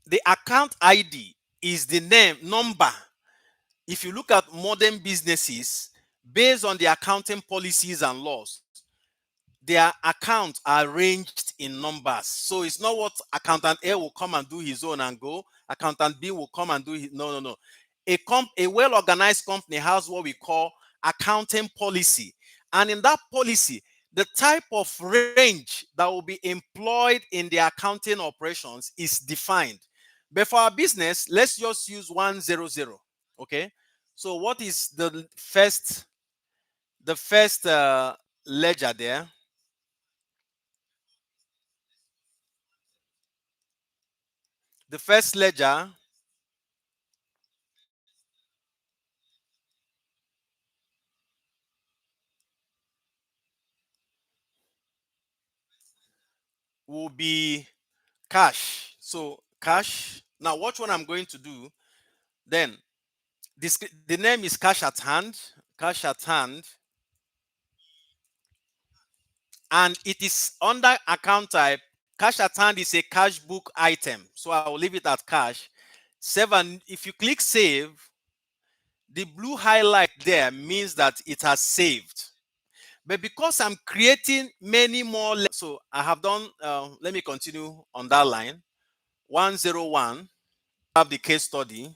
the account ID is the number. If you look at modern businesses, based on the accounting policies and laws, their accounts are arranged in numbers. So it's not what accountant A will come and do his own and go, accountant B will come and do his. No, no, no. A well-organized company has what we call accounting policy. And in that policy, the type of range that will be employed in the accounting operations is defined. But for our business, let's just use 100. Okay. So what is the first ledger there? The first ledger will be cash. So cash. Now watch what I'm going to do. Then the name is cash at hand. Cash at hand. And it is under account type. Cash at hand is a cash book item. So I will leave it at cash. Save, and if you click save, the blue highlight there means that it has saved. But because I'm creating many more, so I have done, let me continue on that line. 101, have the case study,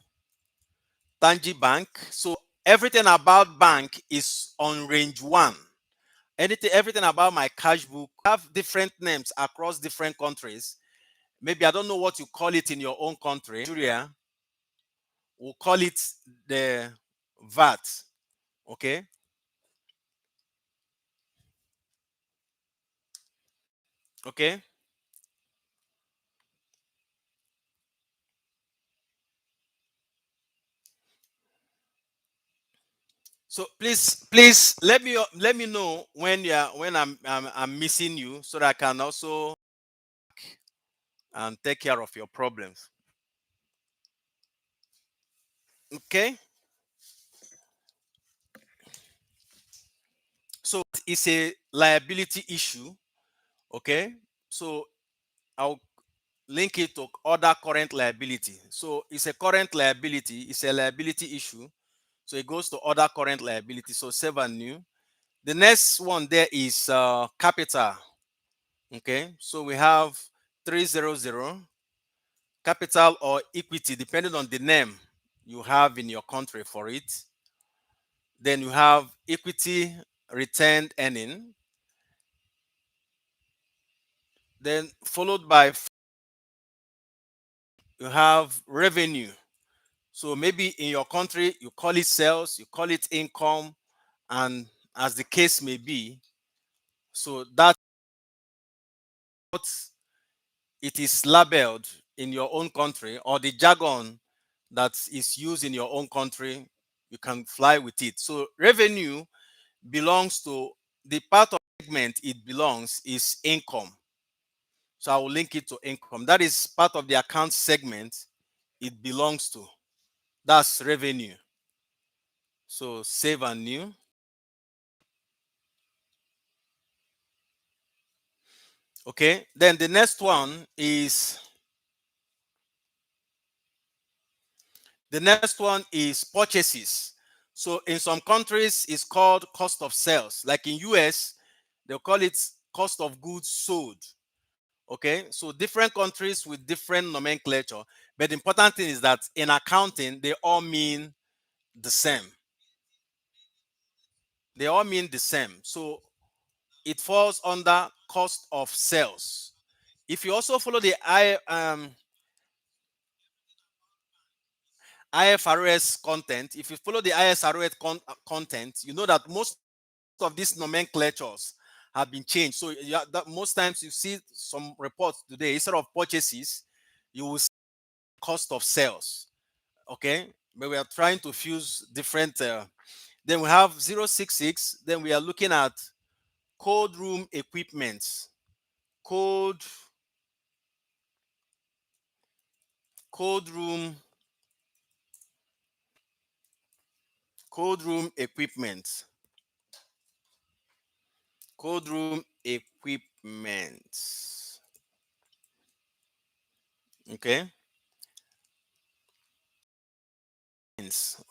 Tangi Bank. So everything about bank is on range 1. Everything about my cash book have different names across different countries. Maybe I don't know what you call it in your own country. Nigeria, we'll call it the VAT. Okay. Okay. So please let me know when I'm missing you so that I can also and take care of your problems. Okay. So it's a liability issue. Okay. So I'll link it to other current liability. So it's a current liability, it's a liability issue. So it goes to other current liability. So save and new. The next one there is capital. Okay. So we have 300 capital or equity, depending on the name you have in your country for it. Then you have equity retained earning. Then followed by you have revenue. So maybe in your country, you call it sales, you call it income, and as the case may be. So that's what it is labeled in your own country, or the jargon that is used in your own country, you can fly with it. So revenue belongs to the part of segment it belongs is income. So I will link it to income. That is part of the account segment it belongs to. That's revenue. So save and new. Okay. Then the next one is purchases. So in some countries it's called cost of sales. Like in US, they'll call it cost of goods sold. Okay. So different countries with different nomenclature. But the important thing is that in accounting, they all mean the same. They all mean the same. So it falls under cost of sales. If you also follow the IFRS content, if you follow the IFRS content, you know that most of these nomenclatures have been changed. So most times you see some reports today, instead of purchases, you will see cost of sales. Okay, but we are trying to fuse different. Then we have 066. Then we are looking at cold room equipment. Cold cold room cold room equipment. Cold room equipment. Okay.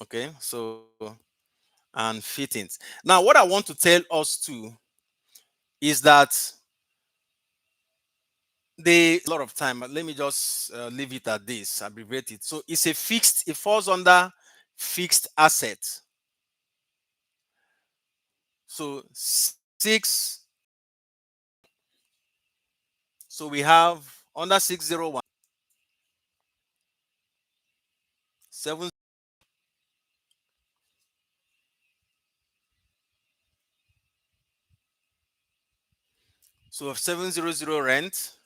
Okay. So and fittings. Now, what I want to tell us too is that they a lot of time. Let me just leave it at this, abbreviate it. So it's a fixed. It falls under fixed asset. So six. So we have under 601 7. So 700 rent,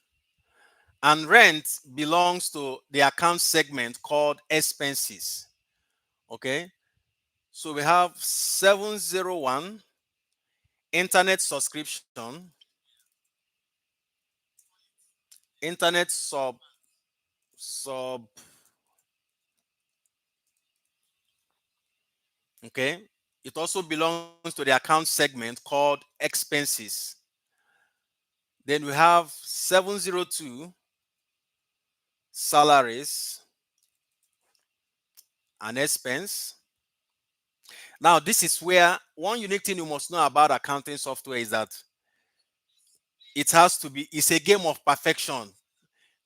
and rent belongs to the account segment called expenses. Okay. So we have 701 internet subscription, internet sub. Okay. It also belongs to the account segment called expenses. Then we have 702 salaries and expense. Now, this is where one unique thing you must know about accounting software is that it's a game of perfection.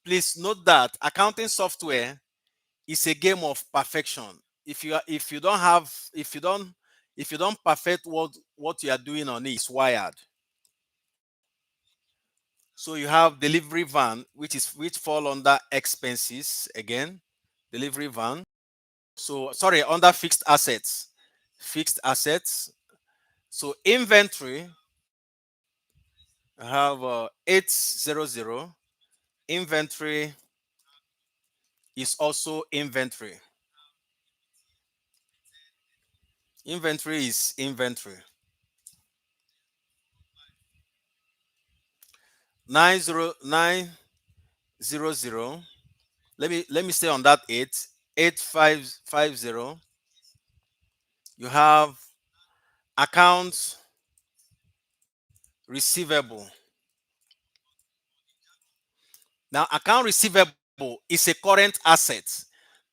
Please note that accounting software is a game of perfection. If you don't have if you don't perfect what you are doing on it, it's wired. So you have delivery van, which fall under expenses again, delivery van. So sorry, under fixed assets, fixed assets. So inventory, I have 800. Inventory is also inventory. Inventory is inventory. 90900. Let me stay on that 8550. You have accounts receivable. Now, account receivable is a current asset,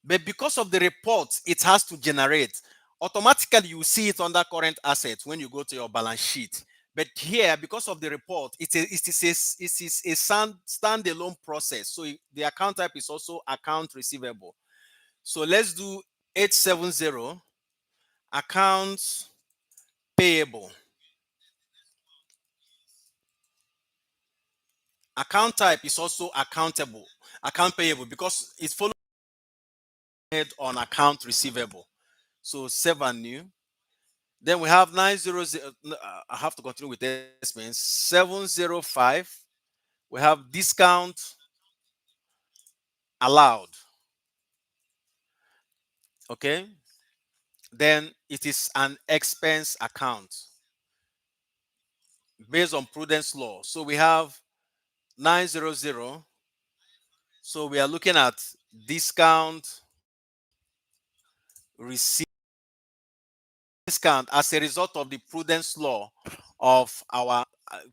but because of the report it has to generate, automatically you see it under current assets when you go to your balance sheet. But here, because of the report, it is a standalone process. So the account type is also account receivable. So let's do 870 accounts payable. Account type is also account payable, because it's followed on account receivable. So save and new. Then we have 900. I have to continue with expense. 705. We have discount allowed. Okay. Then it is an expense account based on prudence law. So we have 900. So we are looking at discount receipt discount as a result of the prudence law of our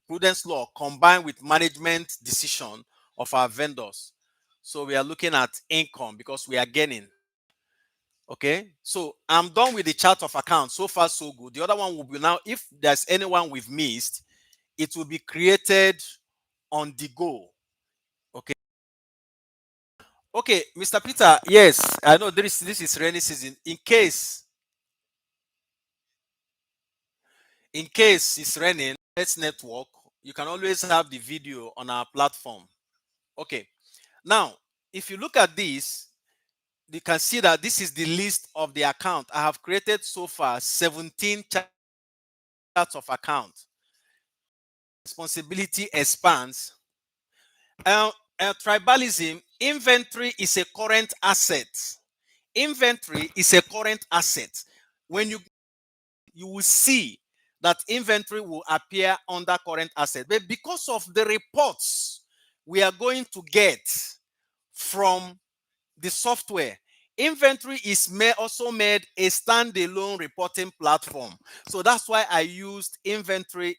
prudence law combined with management decision of our vendors. So we are looking at income because we are gaining. Okay, so I'm done with the chart of accounts. So far, so good. The other one will be now, if there's anyone we've missed, it will be created on the go. Okay. Okay, Mr. Peter. Yes, I know this is rainy season. In case it's raining, network, you can always have the video on our platform. Okay. Now, if you look at this, you can see that this is the list of the account. I have created so far 17 charts of account. Responsibility expands. Tribalism, inventory is a current asset. Inventory is a current asset. When you will see that inventory will appear under current asset. But because of the reports we are going to get from the software, inventory is also made a standalone reporting platform. So that's why I used inventory.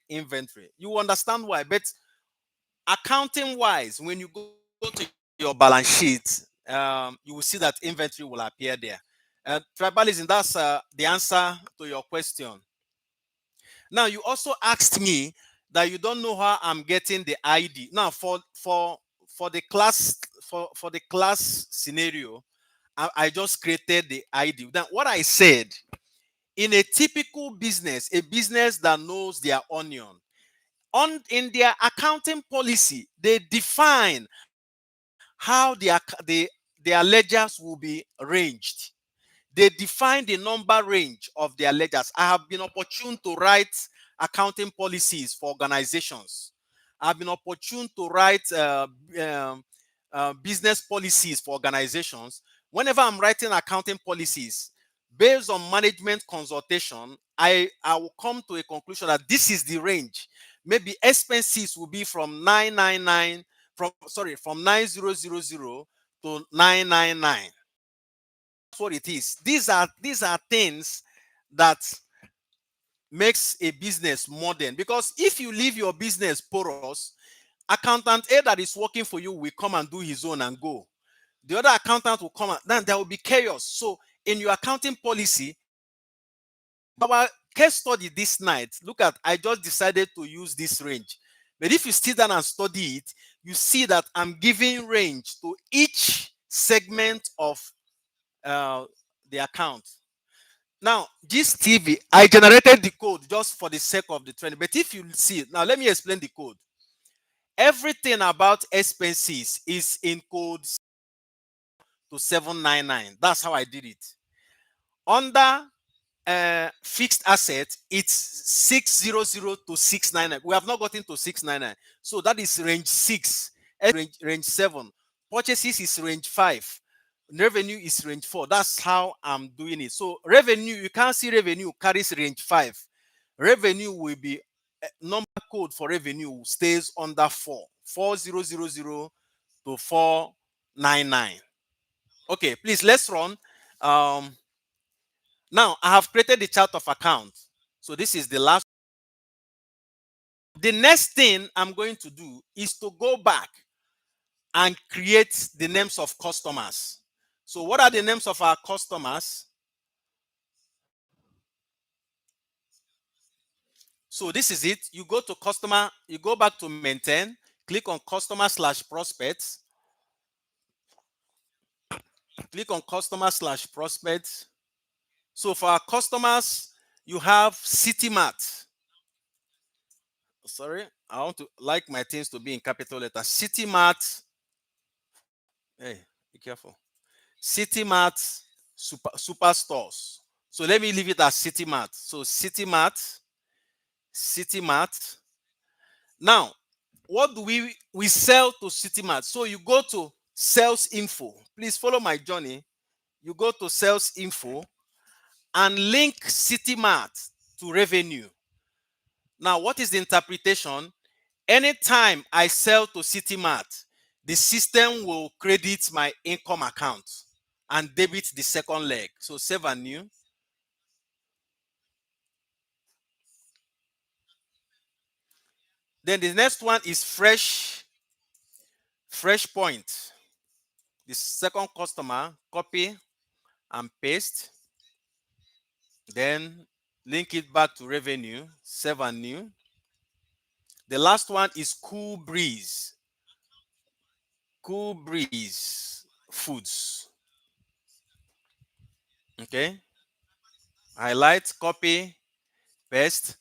You understand why? But accounting wise, when you go to your balance sheet, you will see that inventory will appear there. Tribalism, that's the answer to your question. Now, you also asked me that you don't know how I'm getting the ID. Now, for the class for the class scenario, I just created the ID. Then what I said, in a typical business, a business that knows their onion, in their accounting policy, they define how their ledgers will be arranged. They define the number range of their ledgers. I have been opportune to write accounting policies for organizations. I've been opportune to write business policies for organizations. Whenever I'm writing accounting policies, based on management consultation, I will come to a conclusion that this is the range. Maybe expenses will be from 999 from 9000 to 999. That's what it is. These are things that makes a business modern. Because if you leave your business porous, accountant A that is working for you will come and do his own and go. The other accountant will come and then there will be chaos. So in your accounting policy, our case study this night, look at, I just decided to use this range. But if you sit down and study it, you see that I'm giving range to each segment of the account. Now, this TV, I generated the code just for the sake of the training. But if you see, now let me explain the code. Everything about expenses is in code to 799. That's how I did it. Under fixed asset, it's 600 to 699. We have not gotten to 699. So that is range 6, range 7. Purchases is range 5. Revenue is range 4. That's how I'm doing it. So revenue, you can't see revenue carries range 5. Revenue will be number code for revenue stays under 4. 4000 to 499. Okay, please let's run. Now I have created the chart of account. So this is the last. The next thing I'm going to do is to go back and create the names of customers. So what are the names of our customers? So this is it. You go to customer, you go back to maintain, click on customer/prospects. Click on customer/prospects. So for our customers, you have CityMart. Sorry, I want to like my things to be in capital letters. CityMart. Hey, be careful. CityMart superstores. So let me leave it as CityMart. So CityMart. Now, what do we sell to CityMart? So you go to sales info. Please follow my journey. You go to sales info and link CityMart to revenue. Now, what is the interpretation? Anytime I sell to CityMart, the system will credit my income account and debit the second leg. So save and new. Then the next one is fresh point. The second customer, copy and paste. Then link it back to revenue, save and new. The last one is Cool Breeze. Cool Breeze Foods. Okay. Highlight, copy, paste.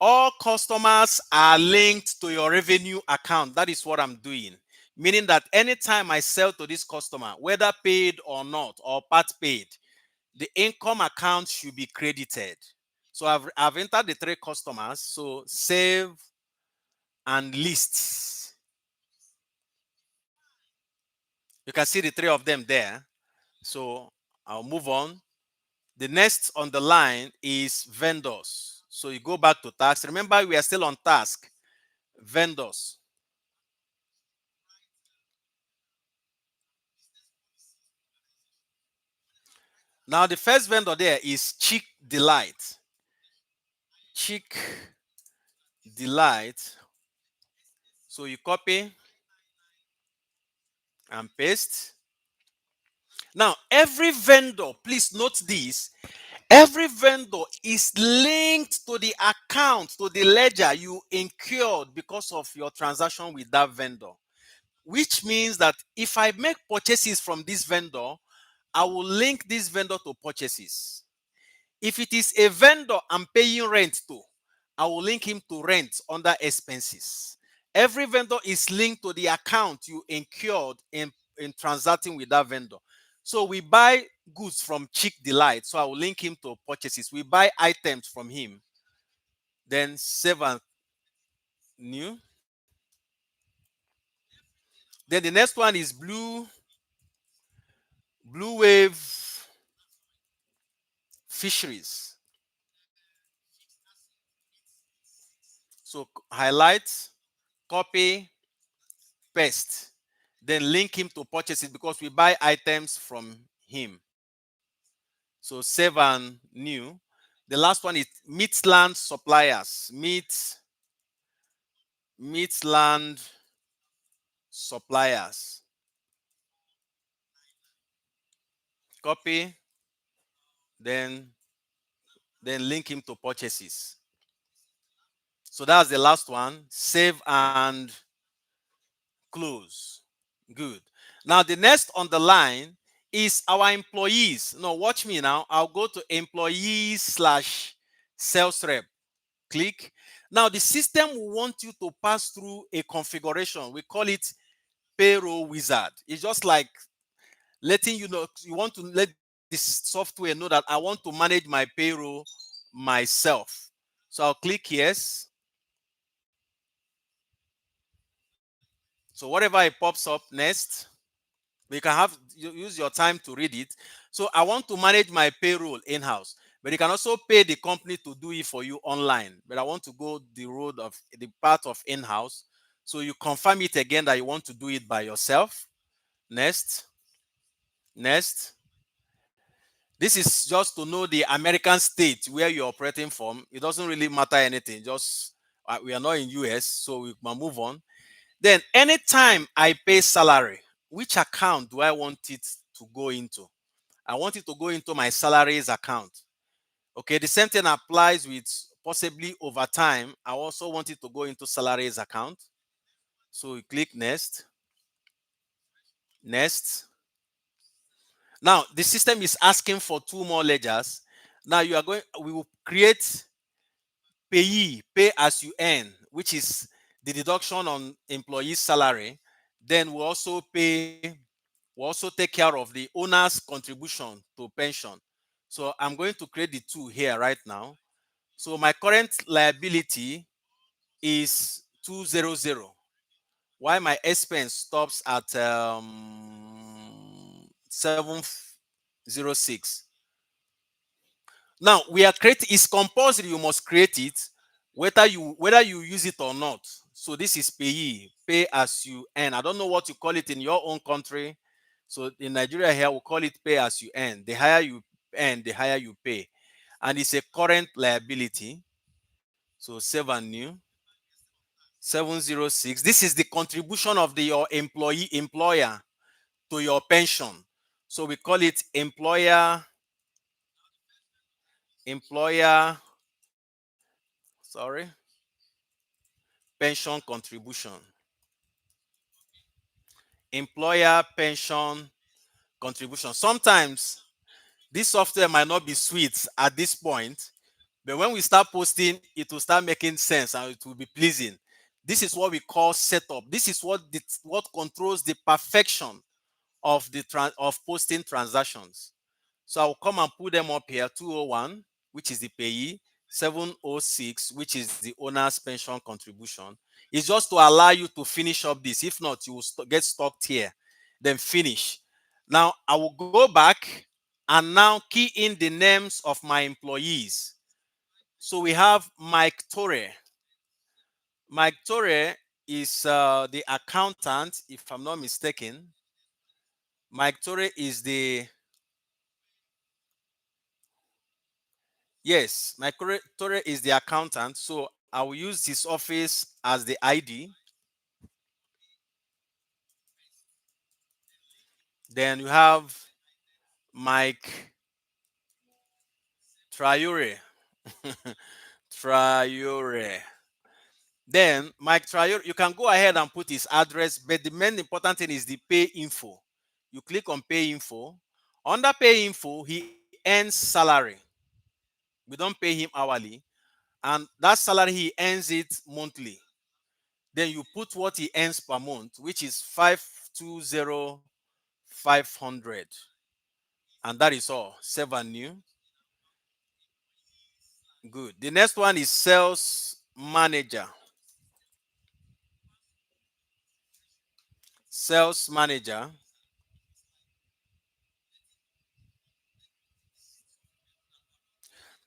all customers are linked to your revenue account. That is what I'm doing. Meaning that anytime I sell to this customer, whether paid or not, or part paid, the income account should be credited. So I've entered the three customers. So save and list. You can see the three of them there. So I'll move on. The next on the line is vendors. So you go back to task. Remember, we are still on task. Vendors. Now the first vendor there is Chick Delight. Chick Delight. So you copy and paste. Now every vendor, please note this, every vendor is linked to the account, to the ledger you incurred because of your transaction with that vendor. Which means that if I make purchases from this vendor, I will link this vendor to purchases. If it is a vendor I'm paying rent to, I will link him to rent under expenses. Every vendor is linked to the account you incurred in transacting with that vendor. So we buy goods from Chick Delight, so I will link him to purchases. We buy items from him, then save and new. Then the next one is Blue Wave Fisheries. So highlight, copy, paste, then link him to purchases because we buy items from him. So save and new. The last one is Meatland Suppliers. Meatland Suppliers. Copy, then link him to purchases. So that's the last one. Save and close. Good. Now the next on the line is our employees. No, watch me now. I'll go to employees slash sales rep. Click. Now the system will want you to pass through a configuration. We call it payroll wizard. It's just like letting you know, you want to let this software know that I want to manage my payroll myself. So I'll click yes. So whatever it pops up next, you can have use your time to read it. So I want to manage my payroll in-house, but you can also pay the company to do it for you online. But I want to go the road of the part of in-house. So you confirm it again that you want to do it by yourself. Next. This is just to know the American state where you're operating from. It doesn't really matter anything. Just we are not in US, so we can move on. Then anytime I pay salary, which account do I want it to go into? I want it to go into my salaries account. Okay, the same thing applies with possibly over time. I also want it to go into salaries account. So we click next. Next. Now the system is asking for two more ledgers. Now we will create payee, pay as you earn, which is the deduction on employee salary. Then we also take care of the owner's contribution to pension. So I'm going to create the two here right now. So my current liability is 200, while my expense stops at 706. Now we are creating, it's compulsory, you must create it whether you use it or not. So this is payee, pay as you earn. I don't know what you call it in your own country. So in Nigeria here, we call it pay as you earn. The higher you earn, the higher you pay. And it's a current liability. So save and new. 706. This is the contribution of your employer to your pension. So we call it employer, sorry, pension contribution. Employer pension contribution. Sometimes this software might not be sweet at this point, But when we start posting, it will start making sense and it will be pleasing. This is what we call setup. This is what controls the perfection of of posting transactions. So I'll come and put them up here. 201, which is the payee, 706, which is the owner's pension contribution. It's just to allow you to finish up this. If not, you will get stuck here. Then finish. Now I will go back and now key in the names of my employees. So we have Mike Torre. Mike Torre is the accountant, if I'm not mistaken. Mike Torre is yes, Mike Torre is the accountant. So I will use his office as the ID. Then you have Mike Traore. Traore. Then Mike Traore, you can go ahead and put his address, but the main important thing is the pay info. You click on pay info. Under pay info, he earns salary. We don't pay him hourly, and that salary he earns it monthly. Then you put what he earns per month, which is 520,500, and that is all. Save and new. Good. The next one is sales manager. Sales manager.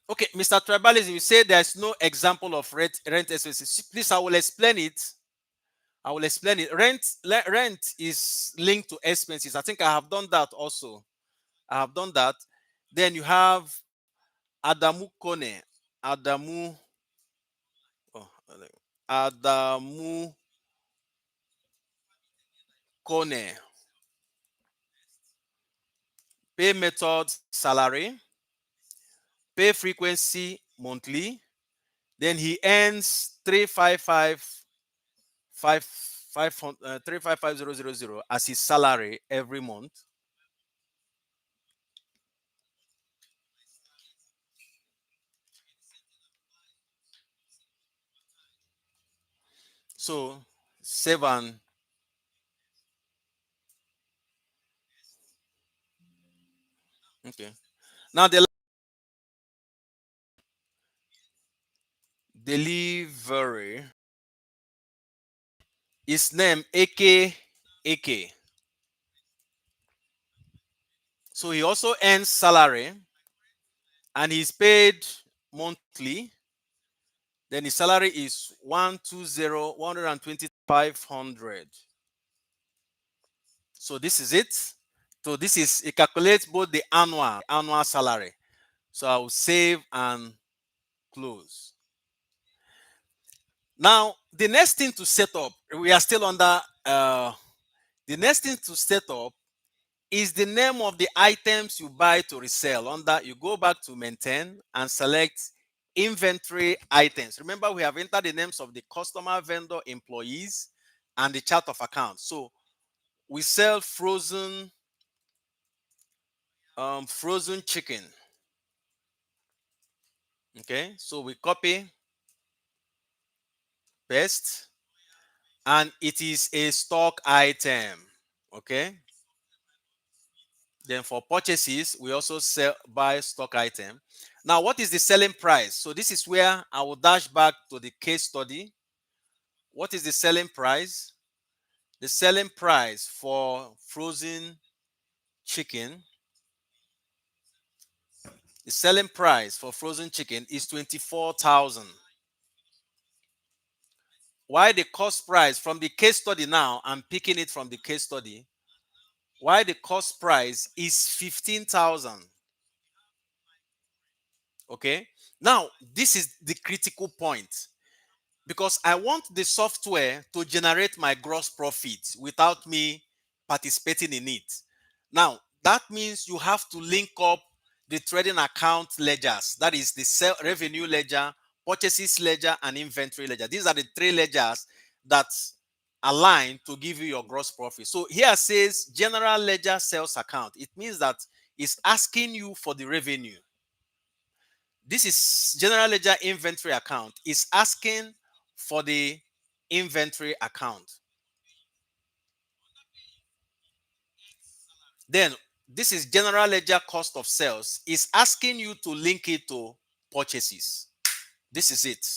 Okay, Mr. Tribalism, you say there's no example of rent expenses. Please, I will explain it. I will explain it. Rent is linked to expenses. I think I have done that also. I have done that. Then you have Adamu Kone. Adamu. Oh, Adamu Kone. Pay method salary. Pay frequency monthly. Then he earns 355,000 as his salary every month. So 7. Okay. Now the delivery is named AK. So he also earns salary and he's paid monthly. Then his salary is 120,500. So this is it. So this is it calculates both the annual salary. So I will save and close. Now the next thing to set up, we are still under the next thing to set up is the name of the items you buy to resell. Under you go back to maintain and select inventory items. Remember, we have entered the names of the customer, vendor, employees, and the chart of accounts. So we sell frozen chicken. Okay, so we copy, paste, and it is a stock item. Okay, then for purchases, we also buy stock item. Now, what is the selling price? So this is where I will dash back to the case study. What is the selling price? The selling price for frozen chicken, the selling price for frozen chicken is 24,000. Why the cost price from the case study now, I'm picking it from the case study. Why the cost price is 15,000. Okay. Now, this is the critical point because I want the software to generate my gross profit without me participating in it. Now, that means you have to link up the trading account ledgers. That is the revenue ledger, purchases ledger, and inventory ledger. These are the three ledgers that align to give you your gross profit. So here says general ledger sales account. It means that it's asking you for the revenue. This is general ledger inventory account. Is asking for the inventory account. Then this is general ledger cost of sales. Is asking you to link it to purchases. This is it.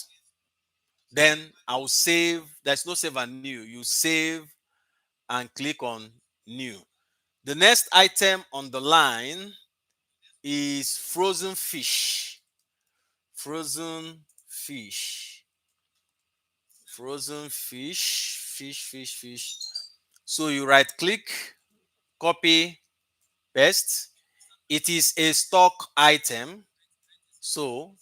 Then I'll save. There's no save and new. You save and click on new. The next item on the line is frozen fish. Frozen fish. Frozen fish. Fish. So you right click, copy, paste. It is a stock item. So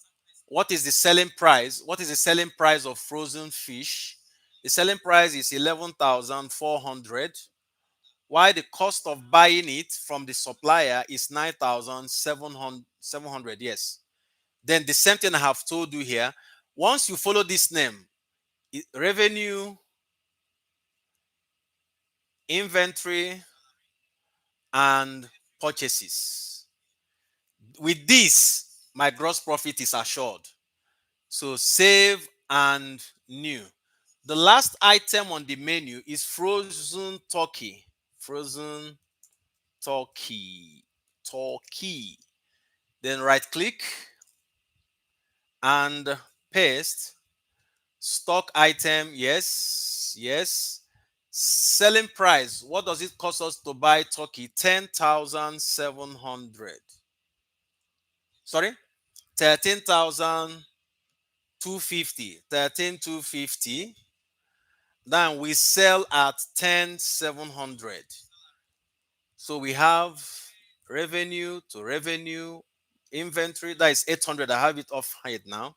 what is the selling price? What is the selling price of frozen fish? The selling price is 11,400. While the cost of buying it from the supplier is 9,700. Yes. Then the same thing I have told you here. Once you follow this name, revenue, inventory, and purchases. With this, my gross profit is assured. So save and new. The last item on the menu is frozen turkey. Frozen turkey. Turkey. Then right click and paste. Stock item, yes. Selling price, what does it cost us to buy turkey? 10,700. Sorry, 13,250. 13,250. Then we sell at 10,700. So we have revenue to revenue, inventory, that is 800. I have it off height now.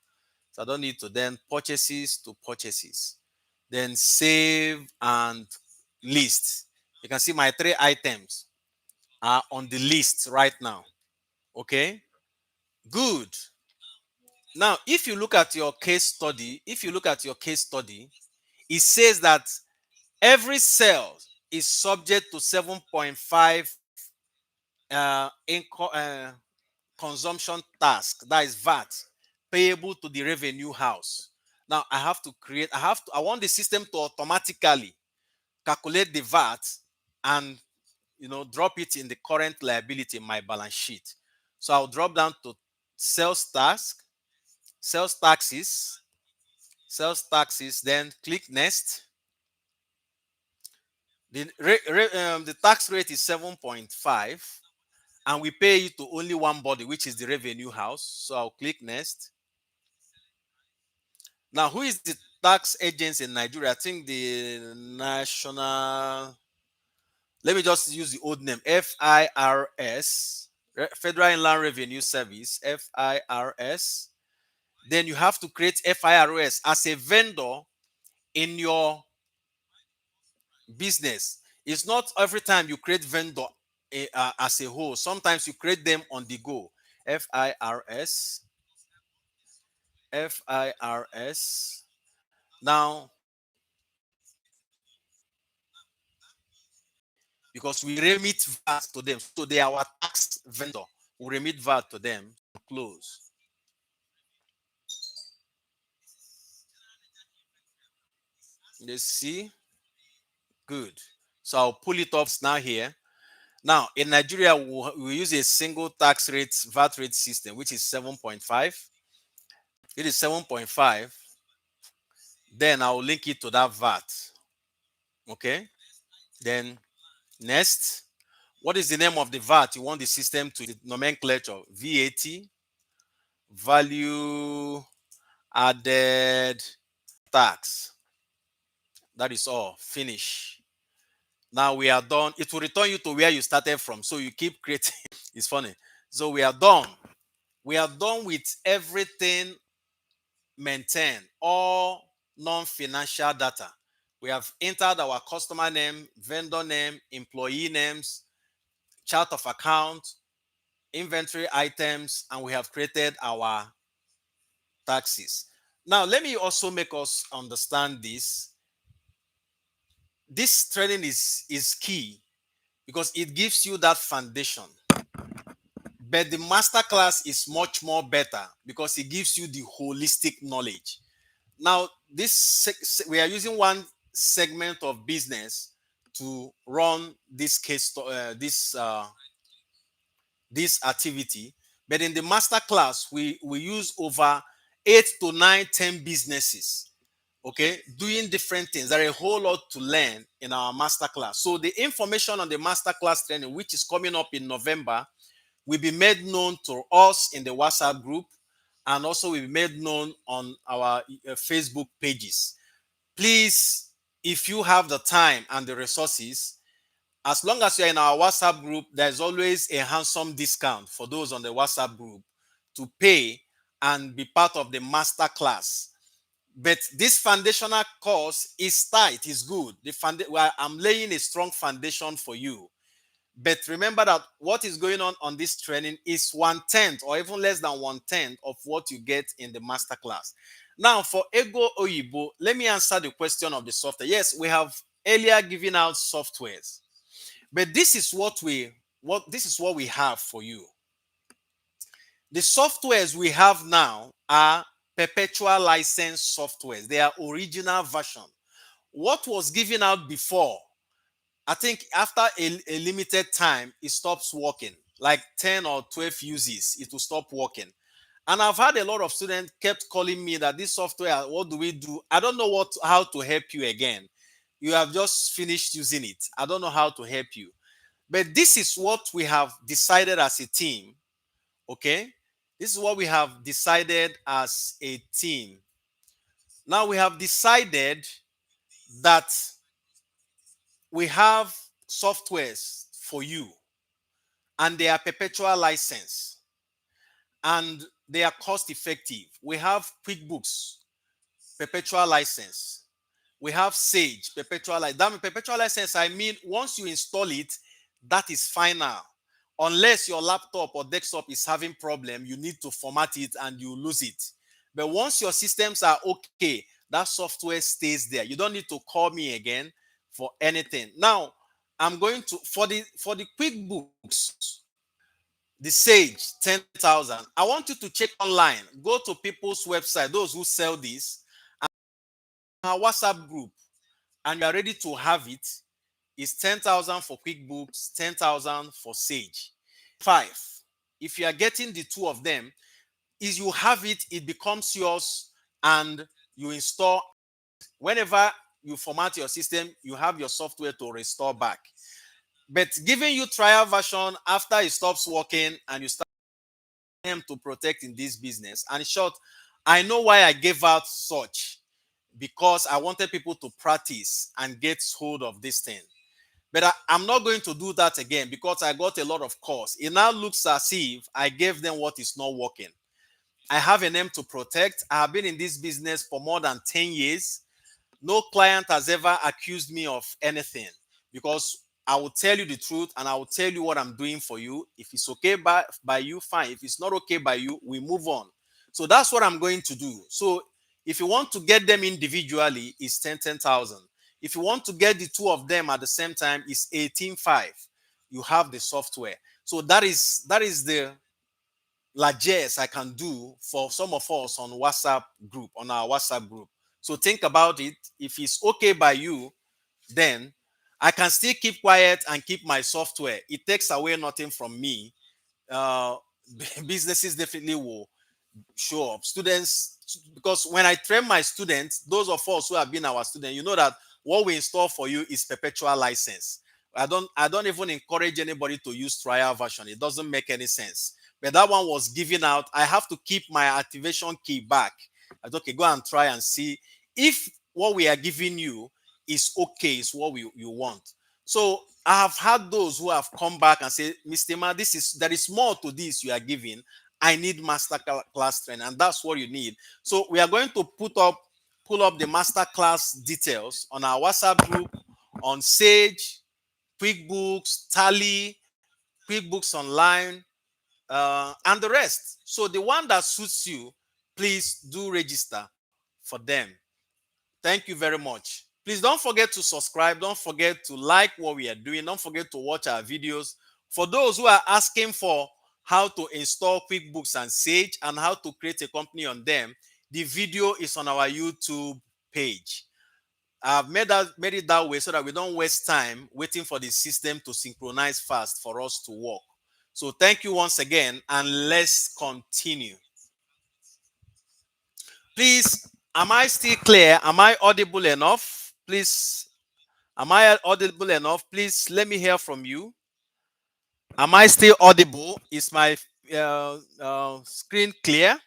So I don't need to. Then purchases to purchases. Then save and list. You can see my 3 items are on the list right now. Okay, good. Now, if you look at your case study, it says that every sale is subject to 7.5 consumption tax, that is VAT, payable to the revenue house. Now I have to create, I want the system to automatically calculate the VAT and drop it in the current liability in my balance sheet. So I'll drop down to sales tax, sales taxes, then click next. The tax rate is 7.5 and we pay it to only one body, which is the revenue house. So I'll click next. Now, who is the tax agency in Nigeria? I think the national, let me just use the old name, FIRS, Federal Inland Revenue Service, FIRS. Then you have to create FIRS as a vendor in your business. It's not every time you create vendor as a whole. Sometimes you create them on the go. FIRS, FIRS. Now, because we remit VAT to them, so they are our tax vendor. We remit VAT to them. Close. Let's see. Good. So I'll pull it up now here. Now, in Nigeria, we use a single tax rate, VAT rate system, which is 7.5. It is 7.5. Then I'll link it to that VAT. Okay. Then next, what is the name of the VAT you want the system to? The nomenclature, VAT, value added tax. That is all. Finish. Now we are done. It will return you to where you started from. So you keep creating. It's funny. So we are done. We are done with everything maintained, all non-financial data. We have entered our customer name, vendor name, employee names, chart of account, inventory items, and we have created our taxes. Now, let me also make us understand this. This training is key because it gives you that foundation. But the masterclass is much more better because it gives you the holistic knowledge. Now, we are using one segment of business to run this activity, but in the master class we use over 8 to 9, 10 businesses, okay, doing different things. There are a whole lot to learn in our master class. So the information on the master class training, which is coming up in November, will be made known to us in the WhatsApp group, and also will be made known on our Facebook pages. Please, if you have the time and the resources, as long as you're in our WhatsApp group, there's always a handsome discount for those on the WhatsApp group to pay and be part of the master class. But this foundational course is tight, is good. I'm laying a strong foundation for you. But remember that what is going on this training is 1/10 or even less than 1/10 of what you get in the master class. Now, for Ego Oyibo, let me answer the question of the software. Yes, we have earlier given out softwares, but this is what we have for you. The softwares we have now are perpetual license softwares. They are original version. What was given out before, I think after a limited time, it stops working. Like 10 or 12 uses, it will stop working. And I've had a lot of students kept calling me that this software, what do we do? I don't know how to help you again. You have just finished using it. I don't know how to help you. But this is what we have decided as a team. Okay? This is what we have decided as a team. Now we have decided that we have softwares for you, and they are perpetual license, and they are cost effective. We have QuickBooks, perpetual license. We have Sage, perpetual license. That means perpetual license, I mean, once you install it, that is final. Unless your laptop or desktop is having problem, you need to format it and you lose it. But once your systems are okay, that software stays there. You don't need to call me again for anything. Now, I'm going to for the QuickBooks, the Sage 10,000. I want you to check online. Go to people's website, those who sell this, and our WhatsApp group, and you are ready to have it. Is 10,000 for QuickBooks, 10,000 for Sage. Five. If you are getting the two of them, is you have it, it becomes yours, and you install. Whenever you format your system, you have your software to restore back. But giving you trial version after it stops working and you start them to protect in this business. And in short, I know why I gave out such, because I wanted people to practice and get hold of this thing. But I'm not going to do that again because I got a lot of calls. It now looks as if I gave them what is not working. I have a name to protect. I have been in this business for more than 10 years. No client has ever accused me of anything, because I will tell you the truth and I will tell you what I'm doing for you. If it's okay by you, fine. If it's not okay by you, we move on. So that's what I'm going to do. So if you want to get them individually, it's 10,000. If you want to get the two of them at the same time, it's 18,500. You have the software. So that is the largest I can do for some of us on our WhatsApp group. So think about it. If it's okay by you, then I can still keep quiet and keep my software. It takes away nothing from me. Uh, Businesses definitely will show up. Students, because when I train my students, those of us who have been our students, you know that what we install for you is perpetual license. I don't even encourage anybody to use trial version. It doesn't make any sense. But that one was given out. I have to keep my activation key back. I said, okay, go and try and see if what we are giving you is okay, is what you want. So I have had those who have come back and say, Mr. Ma, there is more to this you are giving. I need master class training, and that's what you need. So we are going to pull up the master class details on our WhatsApp group, on Sage, QuickBooks, Tally, QuickBooks Online, and the rest. So the one that suits you, please do register for them. Thank you very much. Please don't forget to subscribe. Don't forget to like what we are doing. Don't forget to watch our videos. For those who are asking for how to install QuickBooks and Sage, and how to create a company on them, the video is on our YouTube page. I've made it that way so that we don't waste time waiting for the system to synchronize fast for us to work. So thank you once again, and let's continue. Please, am I still clear? Am I audible enough? Please, am I audible enough? Please let me hear from you. Am I still audible? Is my screen clear?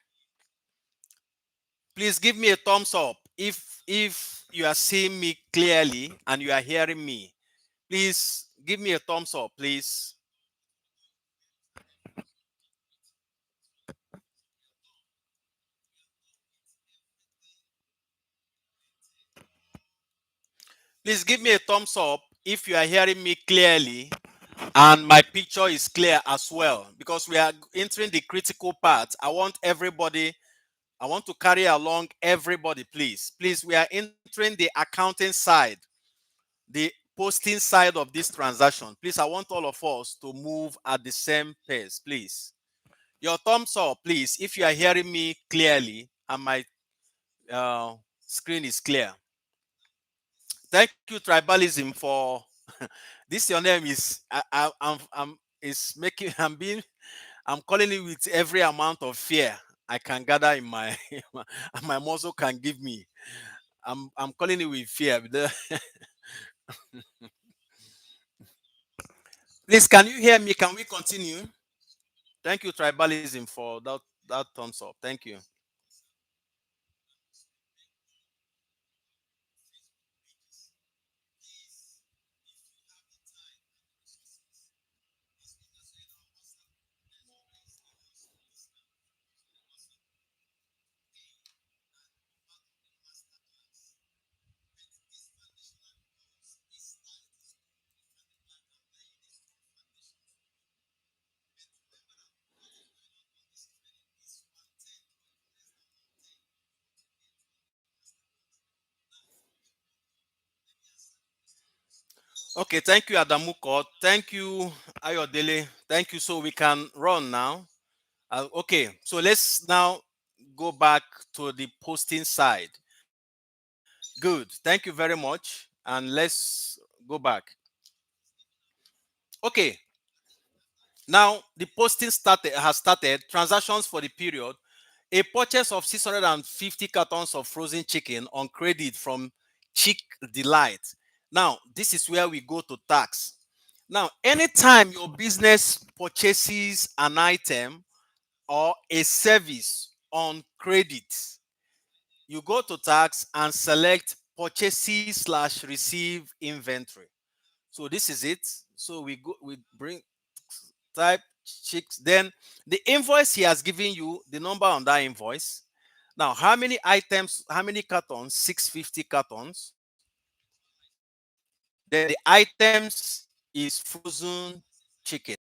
Please give me a thumbs up if you are seeing me clearly and you are hearing me. Please give me a thumbs up, please. Please give me a thumbs up if you are hearing me clearly and my picture is clear as well, because we are entering the critical part. I want to carry along everybody, please. Please, we are entering the accounting side, the posting side of this transaction. Please, I want all of us to move at the same pace, please. Your thumbs up, please, if you are hearing me clearly and my screen is clear. Thank you, Tribalism, for this. Your name is I'm is making I'm calling it with every amount of fear I can gather in my my muscle can give me. I'm calling it with fear. Please, can you hear me? Can we continue? Thank you, Tribalism, for that thumbs up. Thank you. Okay, thank you, Adamuko. Thank you, Ayodele. Thank you. So we can run now. Okay, so let's now go back to the posting side. Good. Thank you very much. And let's go back. Okay, now the posting has started. Transactions for the period. A purchase of 650 cartons of frozen chicken on credit from Chick Delight. Now, this is where we go to tax. Now, anytime your business purchases an item or a service on credit, you go to tax and select purchases slash receive inventory. So this is it. So we bring type chicks. Then the invoice he has given you, the number on that invoice. Now, how many items, how many cartons? 650 cartons. Then the items is frozen chicken.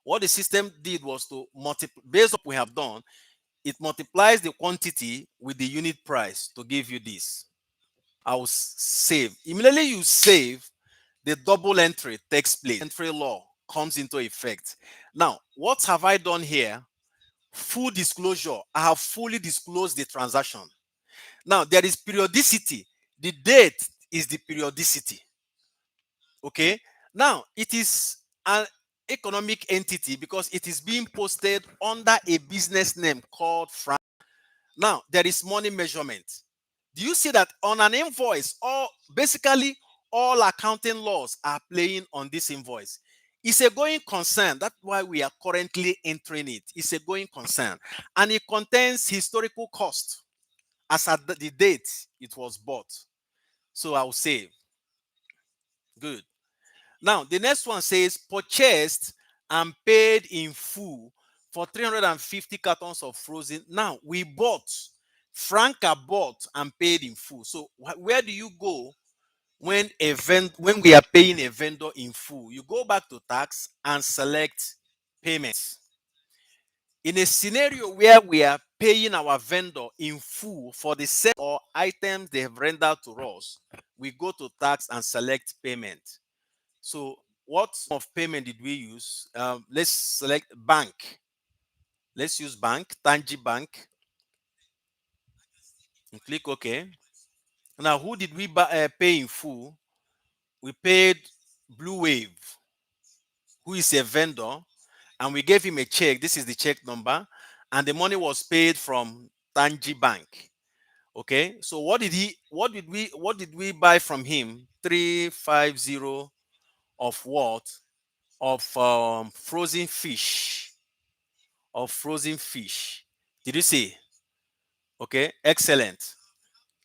What the system did was to multiply, based on what we have done, it multiplies the quantity with the unit price to give you this. I will save. Immediately you save, the double entry takes place. Entry law comes into effect. Now, what have I done here? Full disclosure. I have fully disclosed the transaction. Now, there is periodicity. The date is the periodicity. Okay. Now, it is an economic entity because it is being posted under a business name called Frank. Now, there is money measurement. Do you see that on an invoice, or basically all accounting laws are playing on this invoice? It's a going concern. That's why we are currently entering it. It's a going concern. And it contains historical cost as at the date it was bought. So I'll say, good. Now, the next one says purchased and paid in full for 350 cartons of frozen. Now, we bought, Franca bought and paid in full. So, where do you go when when we are paying a vendor in full? You go back to tax and select payments. In a scenario where we are paying our vendor in full for the set or items they have rendered to us, we go to tax and select payment. So what of payment did we use? Let's select bank. Let's use bank, Tangi Bank, and click OK. Now, who did we pay in full? We paid Blue Wave, who is a vendor, and we gave him a check. This is the check number, and the money was paid from Tangi Bank. Okay, so what did we buy from him? 350 of what? Of frozen fish. Of frozen fish. Did you see? Okay, excellent.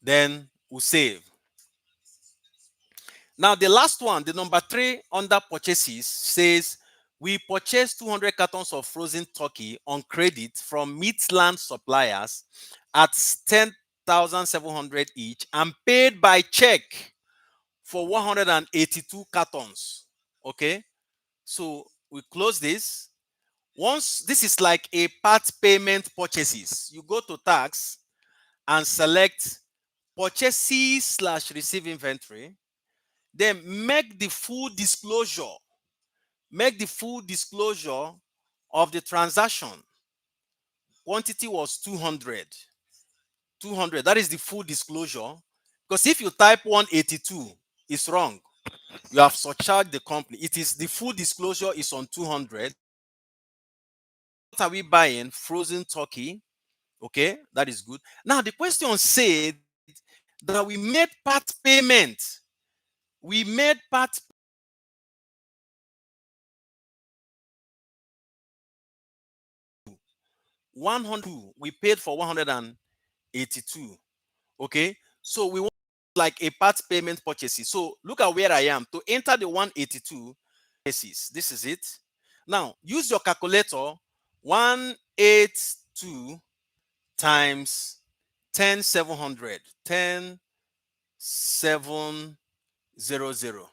Then we save. Now, the last one, the number 3 under purchases says we purchased 200 cartons of frozen turkey on credit from Meatland suppliers at 10,700 each and paid by check for 182 cartons. Okay, so we close this. Once this is like a part payment purchases, you go to tax and select purchases slash receive inventory. Then make the full disclosure. Make the full disclosure of the transaction. Quantity was 200. 200. That is the full disclosure. Because if you type 182, it's wrong. You have surcharged the company. It is the full disclosure is on 200. What are we buying? Frozen turkey. Okay, that is good. Now the question said that we made part payment. We made part 100. We paid for 182. Okay, so we want like a part payment purchases. So look at where I am to enter the 182 purchases. This is it. Now use your calculator. 182 times 10,700. 10,700.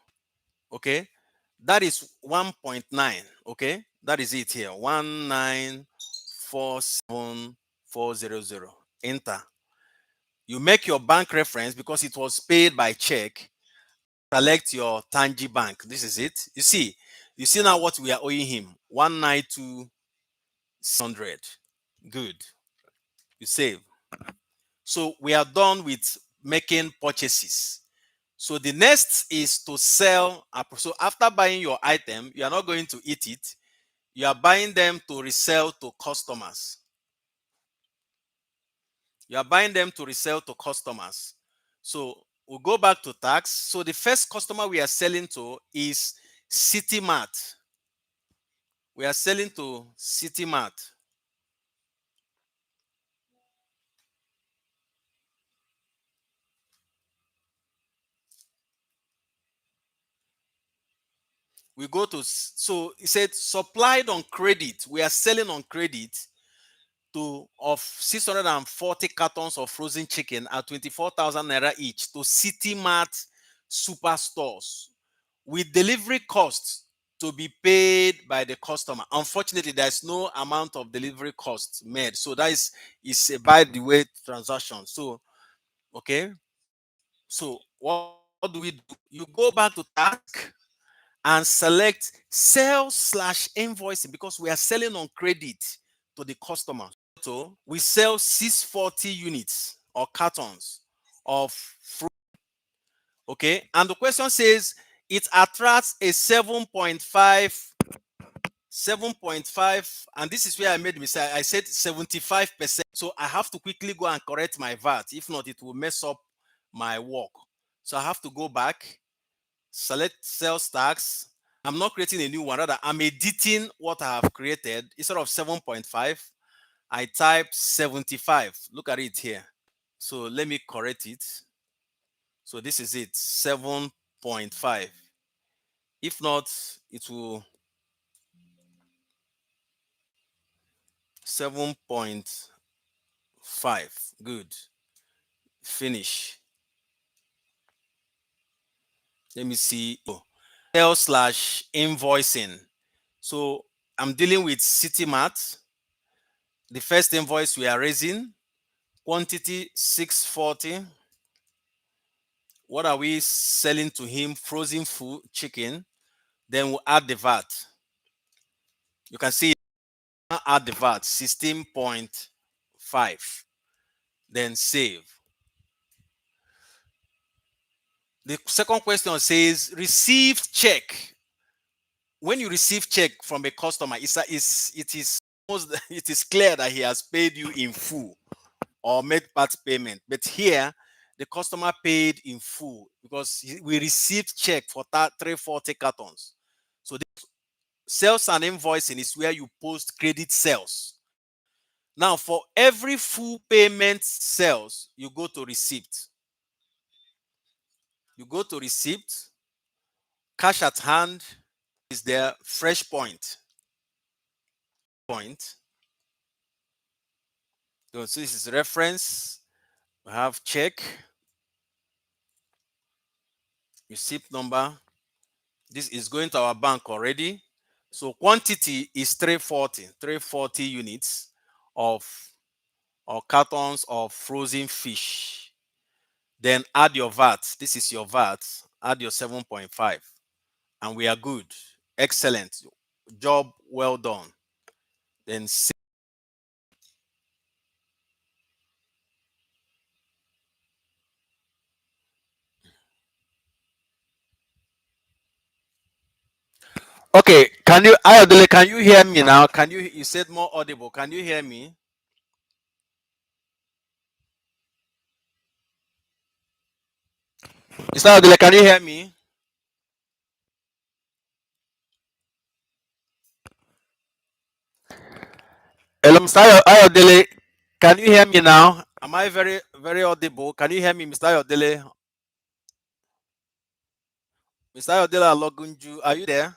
Okay, that is 1.9. Okay, that is it here. 1947400. Enter. You make your bank reference because it was paid by check. Select your Tangi Bank. This is it. You see now what we are owing him. 192,600. Good. You save. So we are done with making purchases. So the next is to sell. So after buying your item, you are not going to eat it. You are buying them to resell to customers. You are buying them to resell to customers. So we'll go back to tax. So the first customer we are selling to is City Mart. We are selling to City Mart. We go to, so it said supplied on credit. We are selling on credit to of 640 cartons of frozen chicken at 24,000 naira each to City Mart superstores with delivery costs to be paid by the customer. Unfortunately, there's no amount of delivery costs made. So that is a by the way transaction. So, okay. So what do we do? You go back to task and select sell slash invoicing because we are selling on credit to the customer. So we sell 640 units or cartons of fruit. Okay. And the question says it attracts a 7.5, and this is where I made a mistake. I said 75%. So I have to quickly go and correct my VAT. If not, it will mess up my work. So I have to go back, select sales tax. I'm not creating a new one, rather, I'm editing what I have created. Instead of 7.5, I type 75. Look at it here. So let me correct it. So this is it, 7.5. If not, it will 7.5. Good. Finish. Let me see. Oh, sales slash invoicing. So I'm dealing with City Mart. The first invoice we are raising, quantity 640. What are we selling to him? Frozen food, chicken. Then we'll add the VAT. You can see add the VAT 16.5. Then save. The second question says received check. When you receive check from a customer, it is clear that he has paid you in full or made part payment. But here, the customer paid in full because we received check for 340 cartons. So sales and invoicing is where you post credit sales. Now, for every full payment sales, you go to receipt. You go to receipt, cash at hand is there, fresh point. So this is reference. We have check, receipt number. This is going to our bank already. So quantity is 340 units of or cartons of frozen fish. Then add your VAT. This is your VAT. Add your 7.5. And we are good. Excellent. Job well done. Then okay, Ayodele, can you hear me now? You said more audible. Can you hear me? Mr. Ayodele, can you hear me? Hello, Mr. Ayodele, can you hear me now? Am I very, very audible? Can you hear me, Mr. Ayodele? Mr. Ayodele Alogunju, are you there?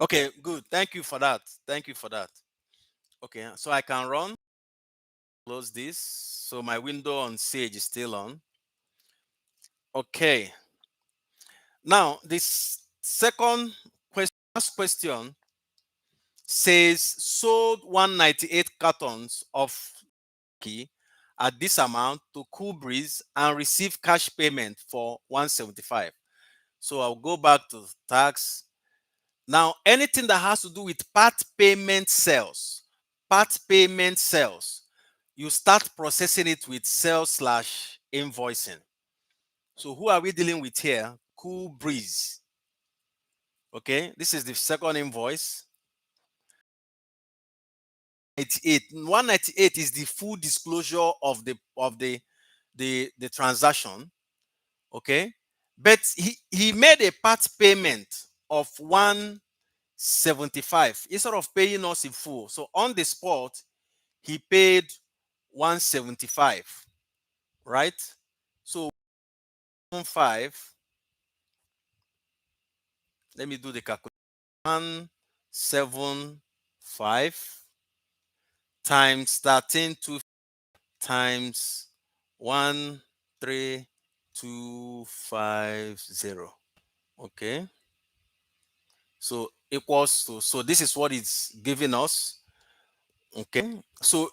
Okay, good. Thank you for that. Thank you for that. Okay, so I can run. Close this. So my window on Sage is still on. Okay. Now, this second question, last question says sold 198 cartons of key at this amount to Cool Breeze and receive cash payment for 175. So I'll go back to tax. Now, anything that has to do with part payment sales, you start processing it with sales/invoicing. So who are we dealing with here? Cool Breeze. Okay, this is the second invoice. 198 is the full disclosure of the transaction. Okay, but he made a part payment of 175 instead of paying us in full. So on the spot, he paid 175, right? So 5. Let me do the calculation. 175 times 13 times 13250. Okay, so equals to, so this is what it's giving us. Okay, so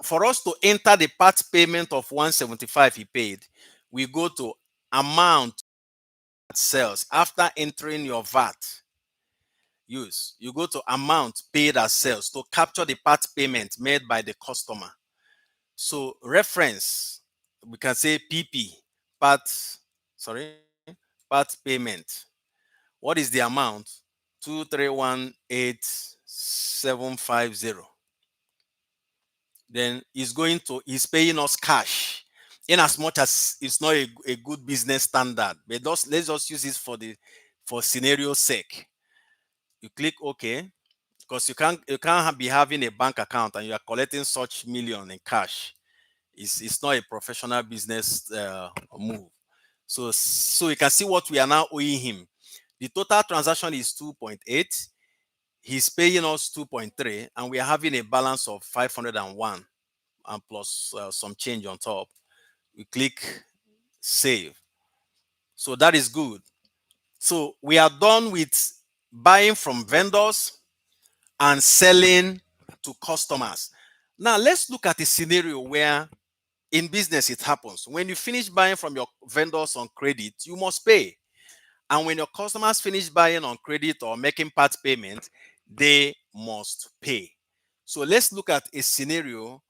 for us to enter the part payment of 175 he paid, we go to amount sales. After entering your VAT, you go to amount paid as sales to capture the part payment made by the customer. So reference, we can say PP, part payment. What is the amount? 2318750. Then he's paying us cash, in as much as it's not a good business standard. But let's just use this for scenario sake. You click OK, because you can't be having a bank account and you are collecting such million in cash. It's not a professional business move. So you can see what we are now owing him. The total transaction is 2.8. He's paying us 2.3, and we are having a balance of 501 and plus some change on top. We click save. So that is good. So we are done with buying from vendors and selling to customers. Now let's look at a scenario where in business it happens. When you finish buying from your vendors on credit, you must pay. And when your customers finish buying on credit or making part payment, they must pay. So let's look at a scenario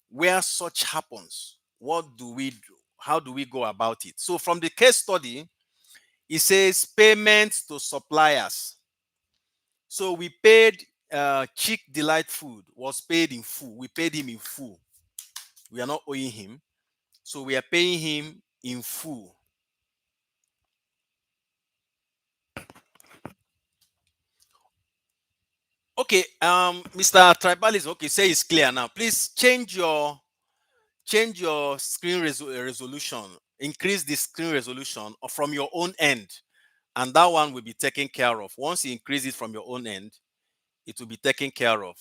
where such happens. What do we do? How do we go about it? So from the case study, it says payments to suppliers. So we paid Chick Delight Food was paid in full. We paid him in full. We are not owing him. So we are paying him in full. Okay, Mr. Tribalist, okay, say it's clear now. Please change your screen resolution. Increase the screen resolution from your own end, and that one will be taken care of. Once you increase it from your own end, it will be taken care of.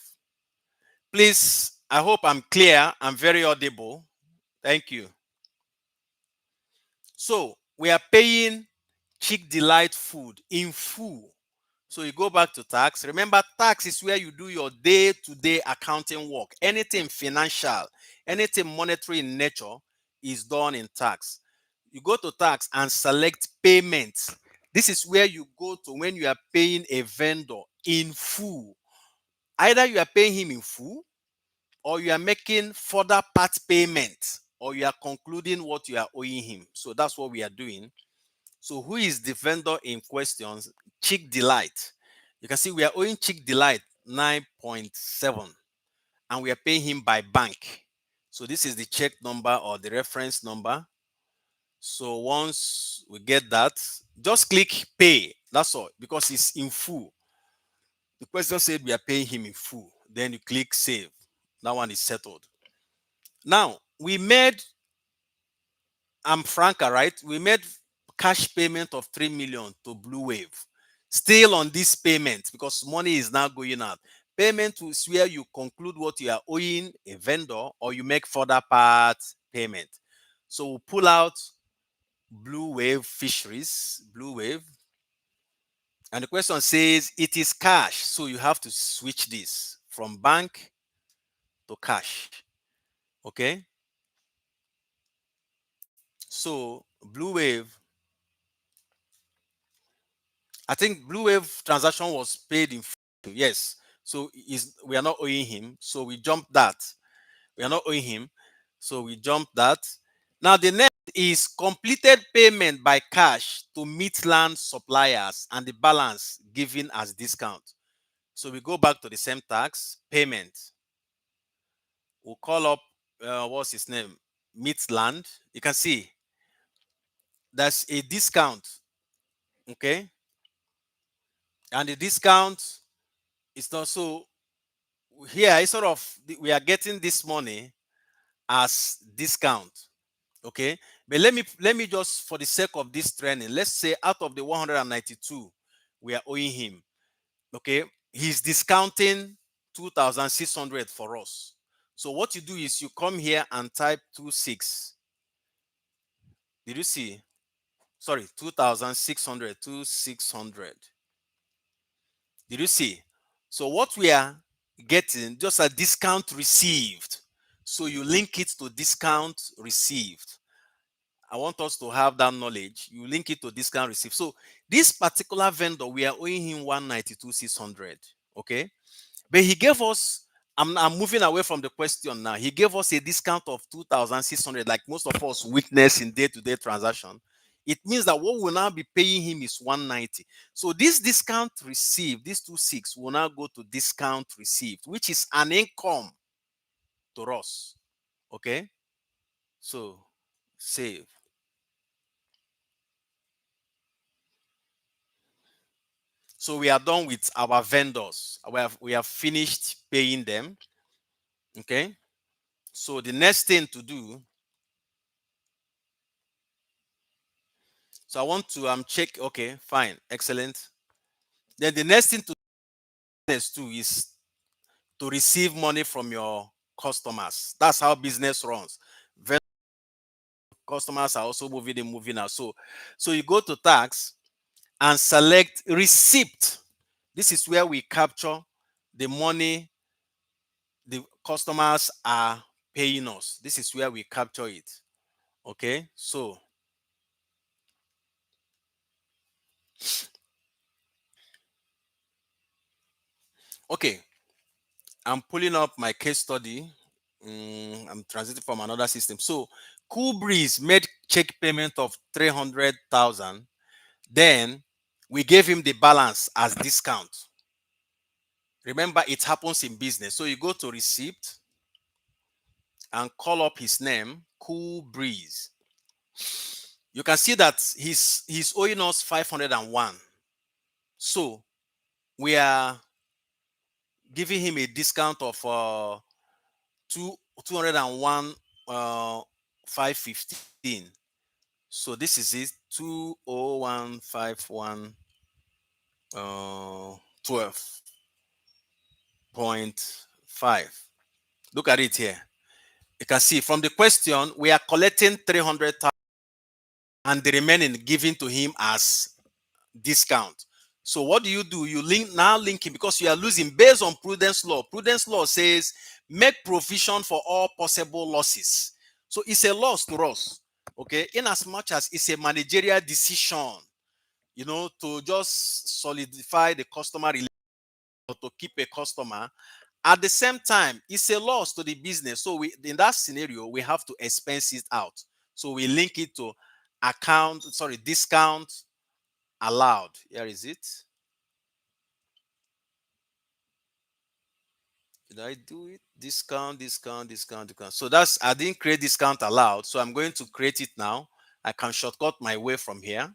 Please, I hope I'm clear. I'm very audible. Thank you. So we are paying Chick Delight Food in full. So you go back to tax. Remember, tax is where you do your day-to-day accounting work. Anything financial, anything monetary in nature is done in tax. You go to tax and select payments. This is where you go to when you are paying a vendor in full. Either you are paying him in full, or you are making further part payment, or you are concluding what you are owing him. So that's what we are doing. So who is the vendor in question? Chick Delight. You can see we are owing Chick Delight 9.7, and we are paying him by bank. So this is the check number or the reference number. So once we get that, just click pay. That's all, because it's in full. The question said we are paying him in full. Then you click save. That one is settled. Now we made, I'm Franca, right? We made cash payment of 3 million to Blue Wave. Still on this payment because money is now going out. Payment is where you conclude what you are owing a vendor or you make further part payment. So we'll pull out Blue Wave Fisheries, Blue Wave. And the question says it is cash. So you have to switch this from bank to cash. Okay. So Blue Wave, I think Blue Wave transaction was paid in full. Yes. So we are not owing him. So we jump that. We are not owing him. So we jump that. Now the next is completed payment by cash to Midland suppliers and the balance given as discount. So we go back to the same tax payment. We'll call up what's his name? Midland. You can see that's a discount. Okay. And the discount is not so here. It's sort of we are getting this money as discount. Okay, but let me just, for the sake of this training, let's say out of the 192 we are owing him, okay, he's discounting 2,600 for us. So what you do is you come here and type 26. Did you see? Sorry, 2,600, 2,600. Did you see? So what we are getting, just a discount received. So you link it to discount received. I want us to have that knowledge. You link it to discount received. So this particular vendor, we are owing him 192,600. Okay. But he gave us, I'm moving away from the question now. He gave us a discount of 2,600, like most of us witness in day-to-day transaction. It means that what we'll now be paying him is 190. So this discount received, this 26 will now go to discount received, which is an income to us. Okay. So save. So we are done with our vendors. We have finished paying them. Okay. So the next thing to do, so I want to check. Okay, fine, excellent. Then the next thing to do is to receive money from your customers. That's how business runs. Customers are also moving out. So you go to tax and select receipt. This is where we capture the money the customers are paying us. This is where we capture it. Okay, so Okay, I'm pulling up my case study. I'm transiting from another system. So Cool Breeze made check payment of 300,000. Then we gave him the balance as discount. Remember, it happens in business. So you go to receipt and call up his name, Cool Breeze. You can see that he's owing us 501. So we are giving him a discount of two 201 515. So this is it, 20151 12.5. Look at it here. You can see from the question we are collecting 300,000 and the remaining given to him as discount. So what do? You link him because you are losing based on prudence law. Prudence law says make provision for all possible losses. So it's a loss to us, okay? In as much as it's a managerial decision, to just solidify the customer relationship or to keep a customer. At the same time, it's a loss to the business. So we, in that scenario, we have to expense it out. So we link it to discount allowed. Here is it. Did I do it? Discount, discount, discount, discount. So I didn't create discount allowed. So I'm going to create it now. I can shortcut my way from here.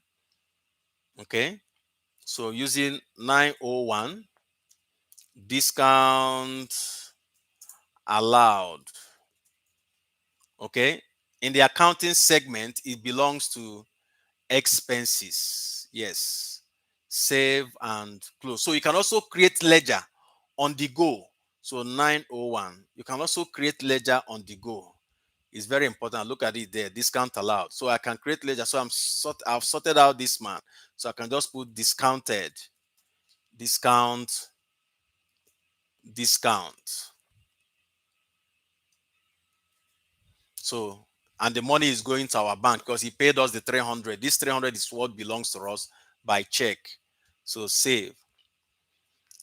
Okay. So using 901, discount allowed. Okay. In the accounting segment, it belongs to expenses. Yes. Save and close. So you can also create ledger on the go. So 901. You can also create ledger on the go. It's very important. Look at it there. Discount allowed. So I can create ledger. So I've sorted out this man. So I can just put discounted. Discount. Discount. So, and the money is going to our bank because he paid us the 300. This 300 is what belongs to us by check. So save.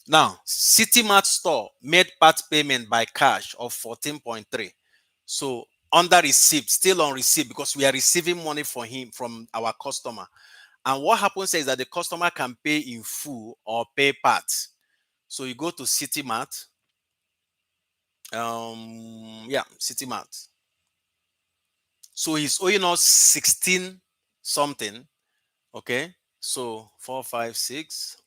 Now, City Mart store made part payment by cash of 14.3. So under receipt, still on receipt because we are receiving money from our customer. And what happens is that the customer can pay in full or pay part. So you go to City Mart. City Mart. So he's owing us 16 something. Okay. So 456.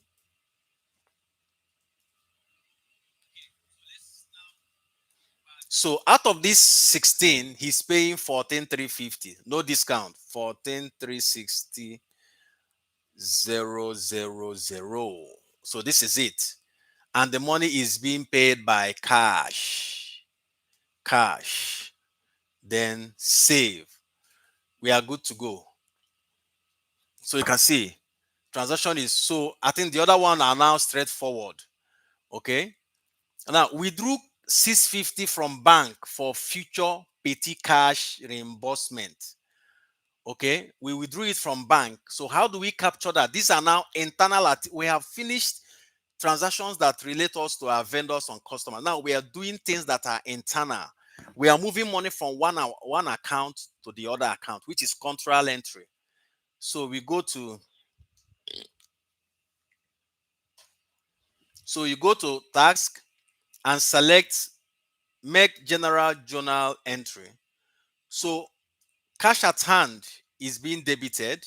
So out of this 16, he's paying 14,350. No discount. 14,360,000. So this is it. And the money is being paid by cash. Cash. Then save. We are good to go. So you can see transaction is, so I think the other one are now straightforward. Okay. Now we drew 650 from bank for future petty cash reimbursement. Okay, we withdrew it from bank. So how do we capture that? These are now internal. We have finished transactions that relate us to our vendors and customers. Now we are doing things that are internal. We are moving money from one account to the other account, which is control entry. So we go to, so you go to task and select make general journal entry. So cash at hand is being debited.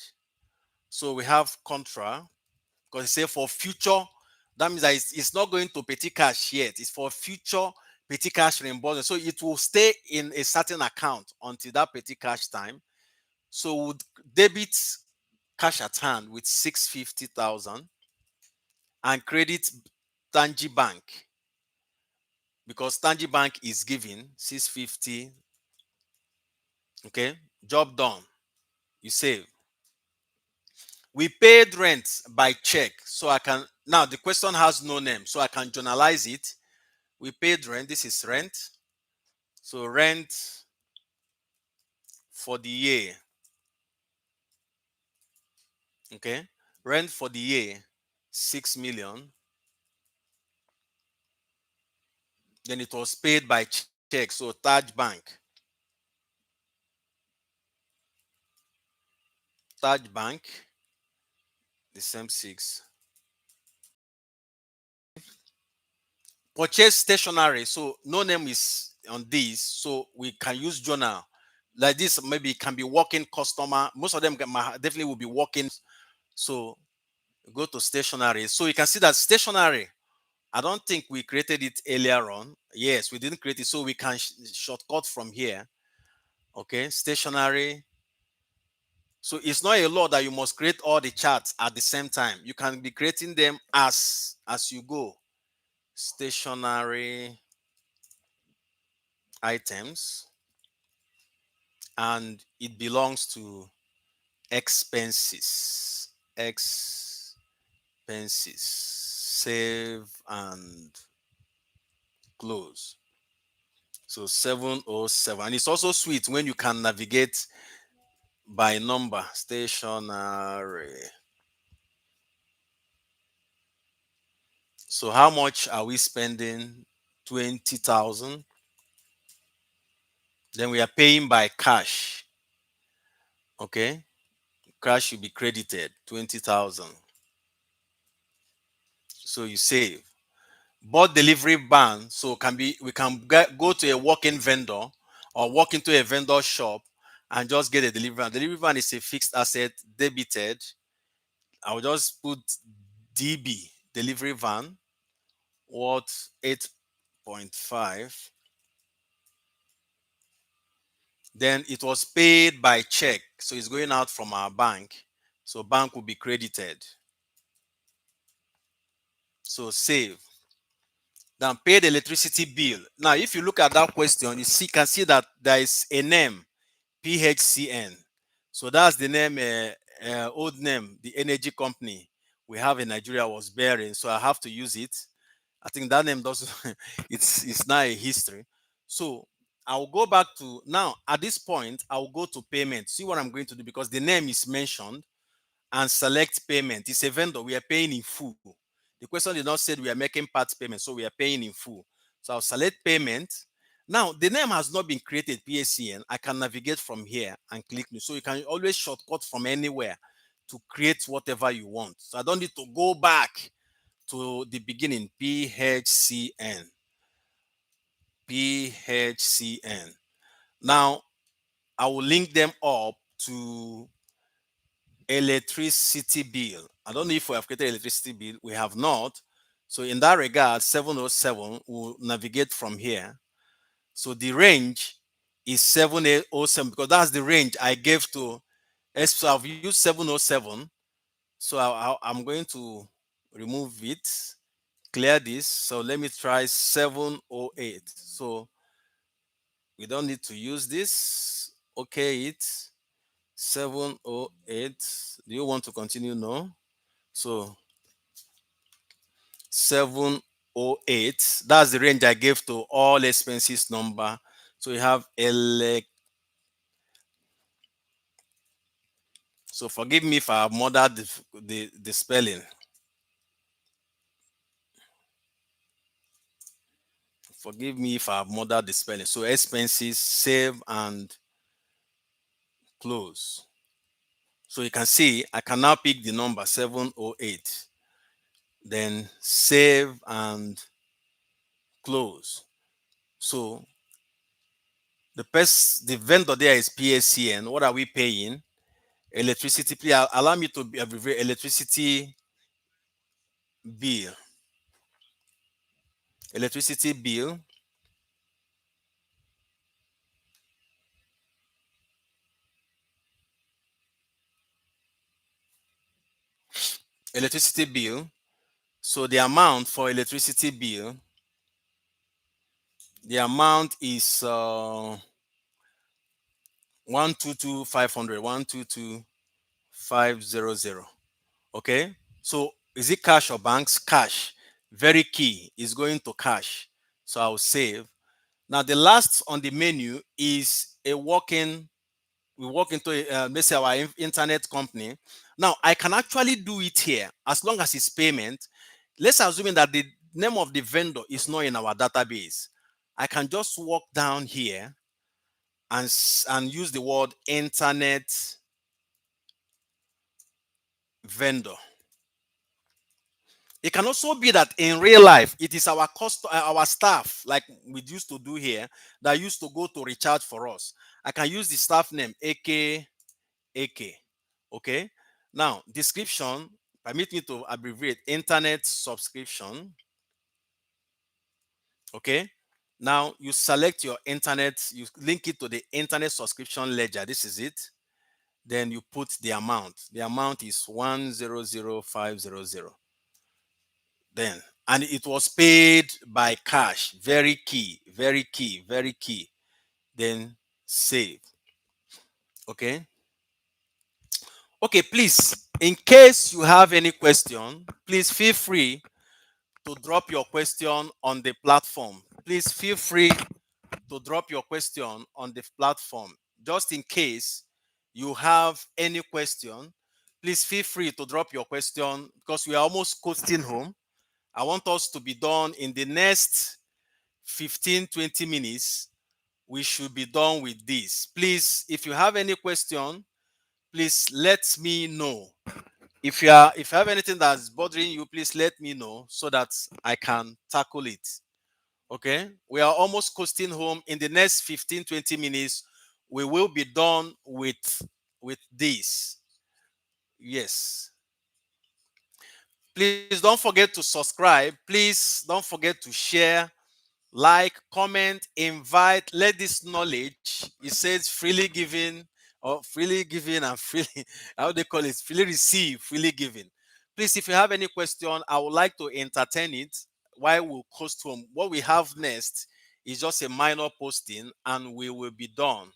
So we have contra because it says for future. That means that it's not going to petty cash yet. It's for future petty cash reimbursement. So it will stay in a certain account until that petty cash time. So would debit cash at hand with 650,000 and credit Tangi Bank because Tangi Bank is giving 650. Okay, job done. You save. We paid rent by check. So I can, now the question has no name. So I can journalize it. We paid rent. This is rent. So rent for the year. Okay. Rent for the year, 6 million. Then it was paid by check. So Taj Bank. Taj Bank, the same six. Purchase stationery. So no name is on this. So we can use journal. Like this, maybe it can be walking customer. Most of them definitely will be walking. So go to stationery. So you can see that stationery, I don't think we created it earlier on. Yes, we didn't create it. So we can shortcut from here. Okay, stationery. So it's not a law that you must create all the charts at the same time. You can be creating them as you go. Stationary items, and it belongs to expenses. Expenses. Save and close. So 707. And it's also sweet when you can navigate by number. Stationary. So how much are we spending? 20,000. Then we are paying by cash. Okay. Cash should be credited 20,000. So you save. Bought delivery ban. So can be we can go to a walk-in vendor or walk into a vendor shop and just get a delivery van. Delivery van is a fixed asset debited. I'll just put DB delivery van worth 8.5. Then it was paid by check. So it's going out from our bank. So bank will be credited. So save. Then pay the electricity bill. Now, if you look at that question, can see that there is a name, PHCN. So that's the name, old name, the energy company we have in Nigeria was bearing. So I have to use it. I think that name doesn't, it's not a history. So I'll go back to now at this point, I'll go to payment. See what I'm going to do because the name is mentioned and select payment. It's a vendor. We are paying in full. The question did not say we are making part payment, so we are paying in full. So I'll select payment. Now the name has not been created, PACN. I can navigate from here and click new. So you can always shortcut from anywhere to create whatever you want. So I don't need to go back to the beginning. PHCN. PHCN. Now I will link them up to electricity bill. I don't know if we have created electricity bill. We have not. So in that regard, 707 will navigate from here. So the range is 707 because that's the range I gave to S. So I've used 707. So I'm going to remove it, clear this. So let me try 708. So we don't need to use this. Okay, it 708. Do you want to continue? No. So 708. That's the range I gave to all expenses number. So you have so forgive me if I have murdered the spelling. Forgive me if I have murdered the spelling. So expenses, save and close. So you can see I can now pick the number 708. Then save and close. So the vendor there is PACN. What are we paying? Electricity. Please allow me to abbreviate electricity bill. Electricity bill. Electricity bill. So the amount for electricity bill, the amount is 122,500. 122,500. Okay. So is it cash or banks? Cash. Very key. Is going to cash. So I'll save. Now the last on the menu is a walk-in. We walk into let's say our internet company. Now I can actually do it here as long as it's payment. Let's assume that the name of the vendor is not in our database. I can just walk down here and and use the word internet vendor. It can also be that in real life, it is our our staff, like we used to do here, that used to go to recharge for us. I can use the staff name AK. Okay. Now, description, permit me to abbreviate internet subscription. Okay. Now, you select your internet, you link it to the internet subscription ledger. This is it. Then you put the amount. The amount is 100500. Then, and it was paid by cash. Very key, very key, very key. Then save. Okay. Okay, please, in case you have any question, please feel free to drop your question on the platform. Please feel free to drop your question on the platform. Just in case you have any question, please feel free to drop your question because we are almost coasting home. I want us to be done in the next 15-20 minutes. We should be done with this. Please, if you have any question, please let me know. If you have anything that's bothering you, please let me know so that I can tackle it. Okay, we are almost coasting home. In the next 15-20 minutes, we will be done with this. Yes, please don't forget to subscribe. Please don't forget to share, like, comment, invite. Let this knowledge, it says freely giving, or freely giving and freely how they call it, freely receive, freely giving. Please, if you have any question, I would like to entertain it while we coast home. What we have next is just a minor posting and we will be done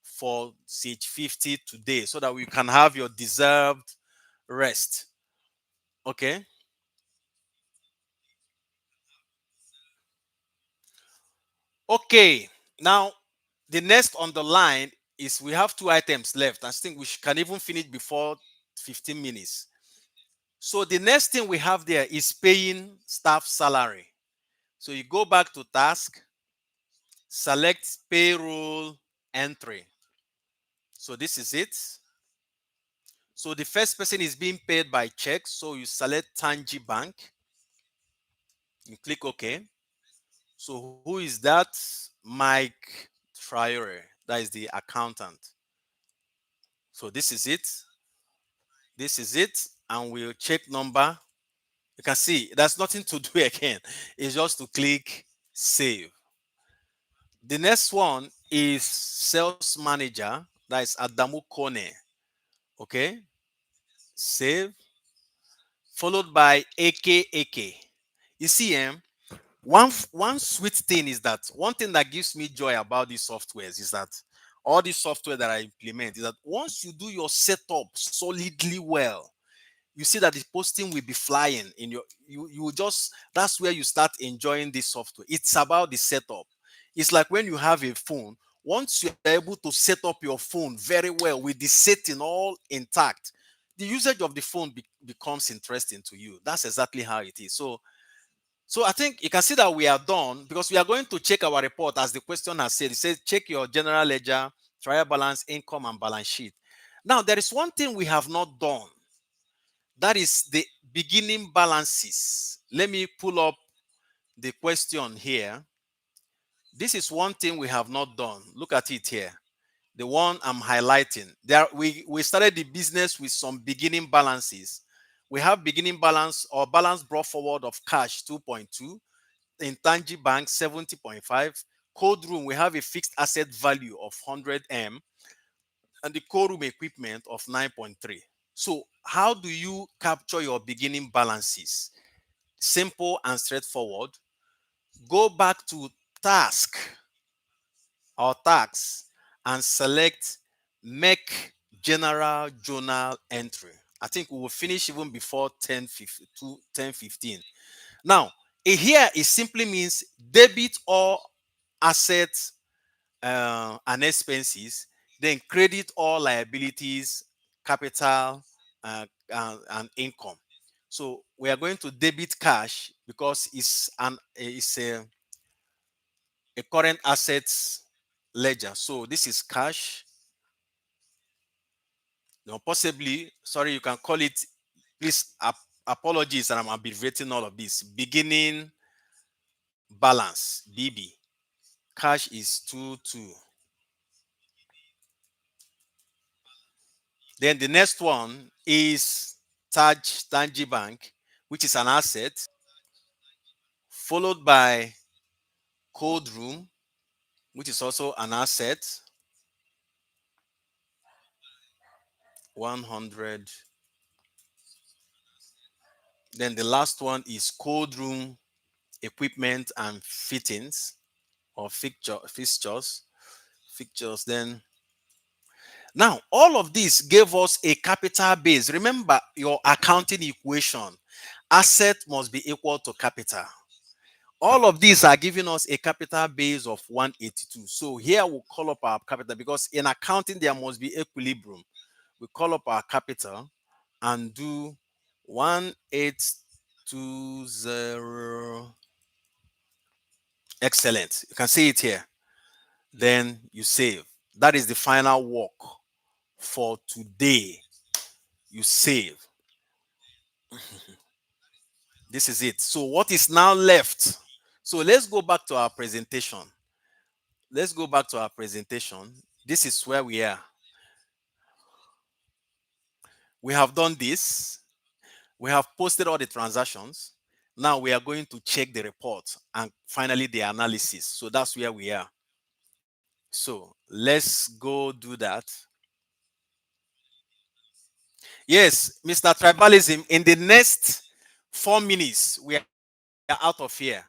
for stage 50 today so that we can have your deserved rest. Okay. Okay, now the next on the line is we have two items left. I think we can even finish before 15 minutes. So the next thing we have there is paying staff salary. So you go back to task, select payroll entry. So this is it. So the first person is being paid by check. So you select Tangi Bank. You click OK. So who is that? Mike Triore. That is the accountant. So this is it. This is it. And we'll check number. You can see there's nothing to do again. It's just to click save. The next one is sales manager. That is Adamu Kone. Okay. Save. Followed by AK. You see, one sweet thing is that one thing that gives me joy about these softwares is that all the software that I implement is that once you do your setup solidly well, you see that the posting will be flying in your you will just that's where you start enjoying this software. It's about the setup. It's like when you have a phone, once you're able to set up your phone very well with the setting all intact, the usage of the phone becomes interesting to you. That's exactly how it is. So I think you can see that we are done because we are going to check our report as the question has said. It says check your general ledger, trial balance, income, and balance sheet. Now, there is one thing we have not done. That is the beginning balances. Let me pull up the question here. This is one thing we have not done. Look at it here. The one I'm highlighting. There we started the business with some beginning balances. We have beginning balance or balance brought forward of cash 2.2, intangible bank 70.5, code room we have a fixed asset value of 100M, and the core room equipment of 9.3. So how do you capture your beginning balances? Simple and straightforward. Go back to task or tax and select make general journal entry. I think we will finish even before 10:15. Now, here it simply means debit all assets and expenses, then credit all liabilities, capital, and income. So we are going to debit cash because it's a current assets ledger. So this is cash. Possibly, sorry, you can call it, please, apologies that I'm abbreviating all of this. Beginning balance, BB. Cash is 22. Then the next one is Tangi Bank, which is an asset, followed by Code Room, which is also an asset, 100. Then the last one is Code Room Equipment and Fittings, or fixtures. Then now all of this gave us a capital base. Remember your accounting equation: asset must be equal to capital. All of these are giving us a capital base of 182. So here we'll call up our capital, because in accounting there must be equilibrium. We call up our capital and do 1820. Excellent. You can see it here. Then you save. That is the final work for today. You save. This is it. So what is now left? So let's go back to our presentation. This is where we are. We have done this. We have posted all the transactions. Now we are going to check the report and finally the analysis. So that's where we are. So let's go do that. Yes, Mr. Tribalism, in the next 4 minutes, we are out of here.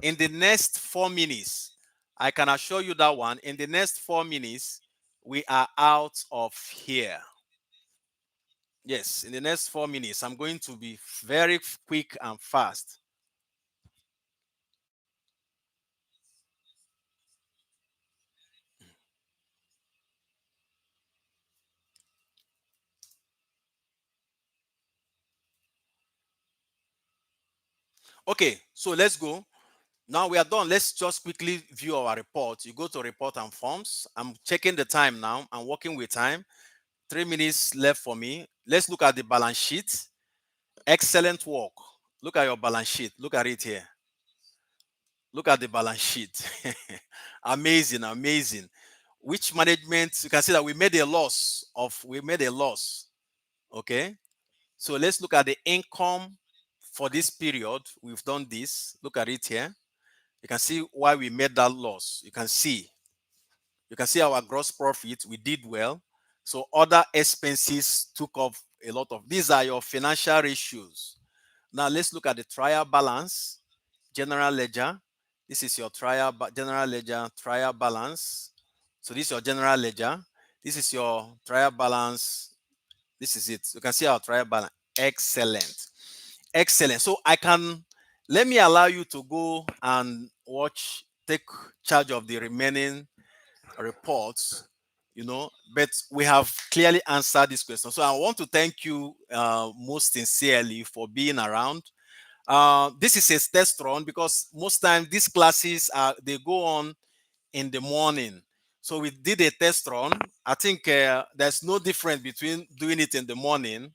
In the next 4 minutes, I can assure you that one. In the next 4 minutes, we are out of here. Yes, in the next 4 minutes, I'm going to be very quick and fast. Okay, so let's go. Now we are done. Let's just quickly view our report. You go to report and forms. I'm checking the time now. I'm working with time. 3 minutes left for me. Let's look at the balance sheet. Excellent work. Look at your balance sheet. Look at it here. Look at the balance sheet. Amazing, amazing. Which management, you can see that we made a loss. Okay. So let's look at the income for this period. We've done this. Look at it here. You can see why we made that loss. You can see our gross profit. We did well. So other expenses took off a lot of. These are your financial ratios. Now let's look at the trial balance, general ledger. This is your general ledger, trial balance. So this is your general ledger. This is your trial balance. This is it. You can see our trial balance. Excellent. Excellent. So let me allow you to go and take charge of the remaining reports, but we have clearly answered this question. So I want to thank you most sincerely for being around. This is a test run, because most times these classes they go on in the morning. So we did a test run. I think there's no difference between doing it in the morning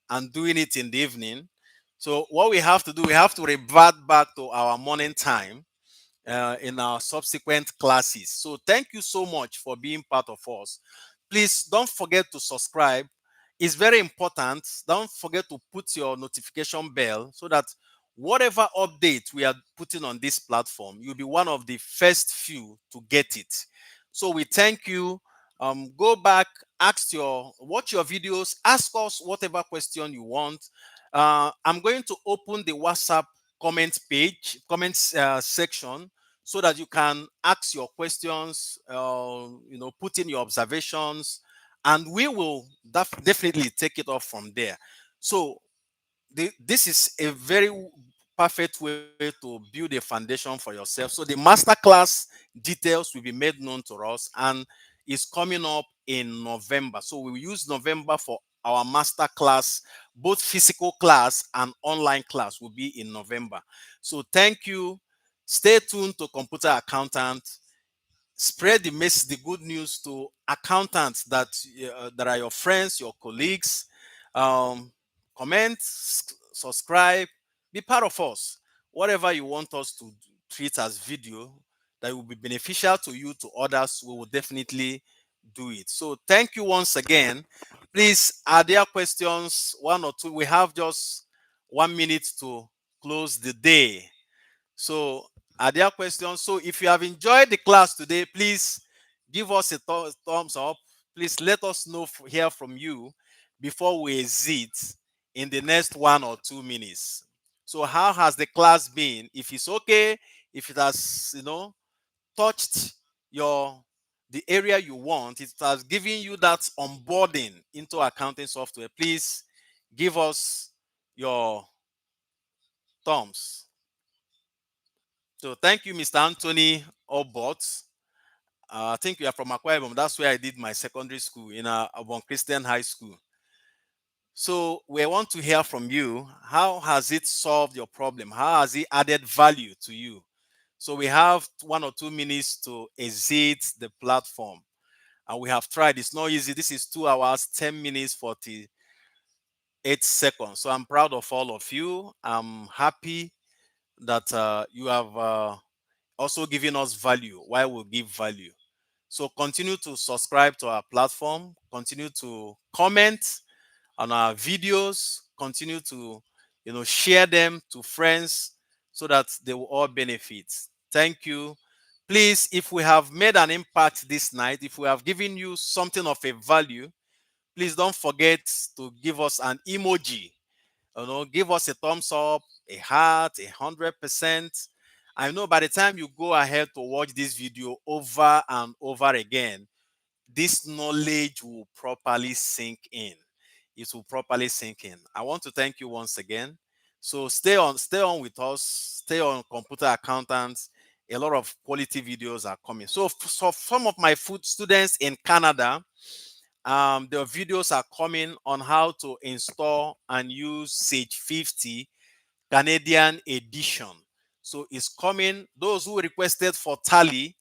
and doing it in the evening. So what we have to do, we have to revert back to our morning time in our subsequent classes. So thank you so much for being part of us. Please don't forget to subscribe. It's very important. Don't forget to put your notification bell, so that whatever update we are putting on this platform, you'll be one of the first few to get it. So we thank you. Go back, watch your videos, ask us whatever question you want. I'm going to open the WhatsApp comments section, so that you can ask your questions, put in your observations, and we will definitely take it off from there. So this is a very perfect way to build a foundation for yourself. So the masterclass details will be made known to us, and is coming up in November. So we will use November for our masterclass. Both physical class and online class will be in November. So thank you. Stay tuned to Computer Accountant. Spread the good news to accountants that are your friends, your colleagues. Um, Comment, subscribe, be part of us. Whatever you want us to treat as video that will be beneficial to you, to others, we will definitely do it. So thank you once again. Please, are there questions? One or two. We have just 1 minute to close the day. So, are there questions? So, if you have enjoyed the class today, please give us a thumbs up. Please let us know, hear from you before we exit in the next 1 or 2 minutes. So, how has the class been? If it's okay, if it has, touched your the area you want, it has given you that onboarding into accounting software, please give us your thumbs. So thank you, Mr. Anthony Obot. I think you are from Akwa Ibom. That's where I did my secondary school in Abon Christian High School. So we want to hear from you. How has it solved your problem? How has it added value to you? So we have 1 or 2 minutes to exit the platform. And we have tried. It's not easy. This is 2 hours, 10 minutes, 48 seconds. So I'm proud of all of you. I'm happy that you have also giving us value while we give value. So continue to subscribe to our platform, continue to comment on our videos, continue to share them to friends so that they will all benefit. Thank you. Please, if we have made an impact this night, if we have given you something of a value, please don't forget to give us an emoji. Give us a thumbs up, a heart, 100%. I know by the time you go ahead to watch this video over and over again, this knowledge will properly sink in. It will properly sink in. I want to thank you once again. So stay on with us, stay on Computer Accountants. A lot of quality videos are coming. So some of my food students in Canada, the videos are coming on how to install and use Sage 50 Canadian edition. So it's coming. Those who requested for Tally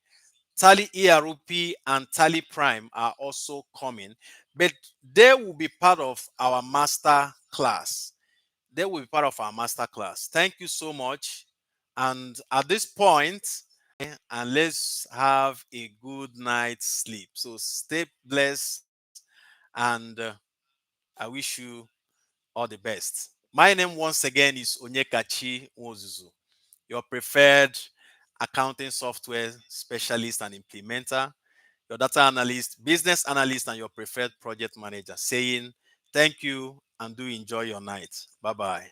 ERP and Tally Prime are also coming, but they will be part of our master class. They will be part of our master class. Thank you so much. And at this point, and let's have a good night's sleep. So stay blessed, and I wish you all the best. My name once again is Onyekachi Nwozuzu, your preferred accounting software specialist and implementer, your data analyst, business analyst, and your preferred project manager, saying thank you and do enjoy your night. Bye bye.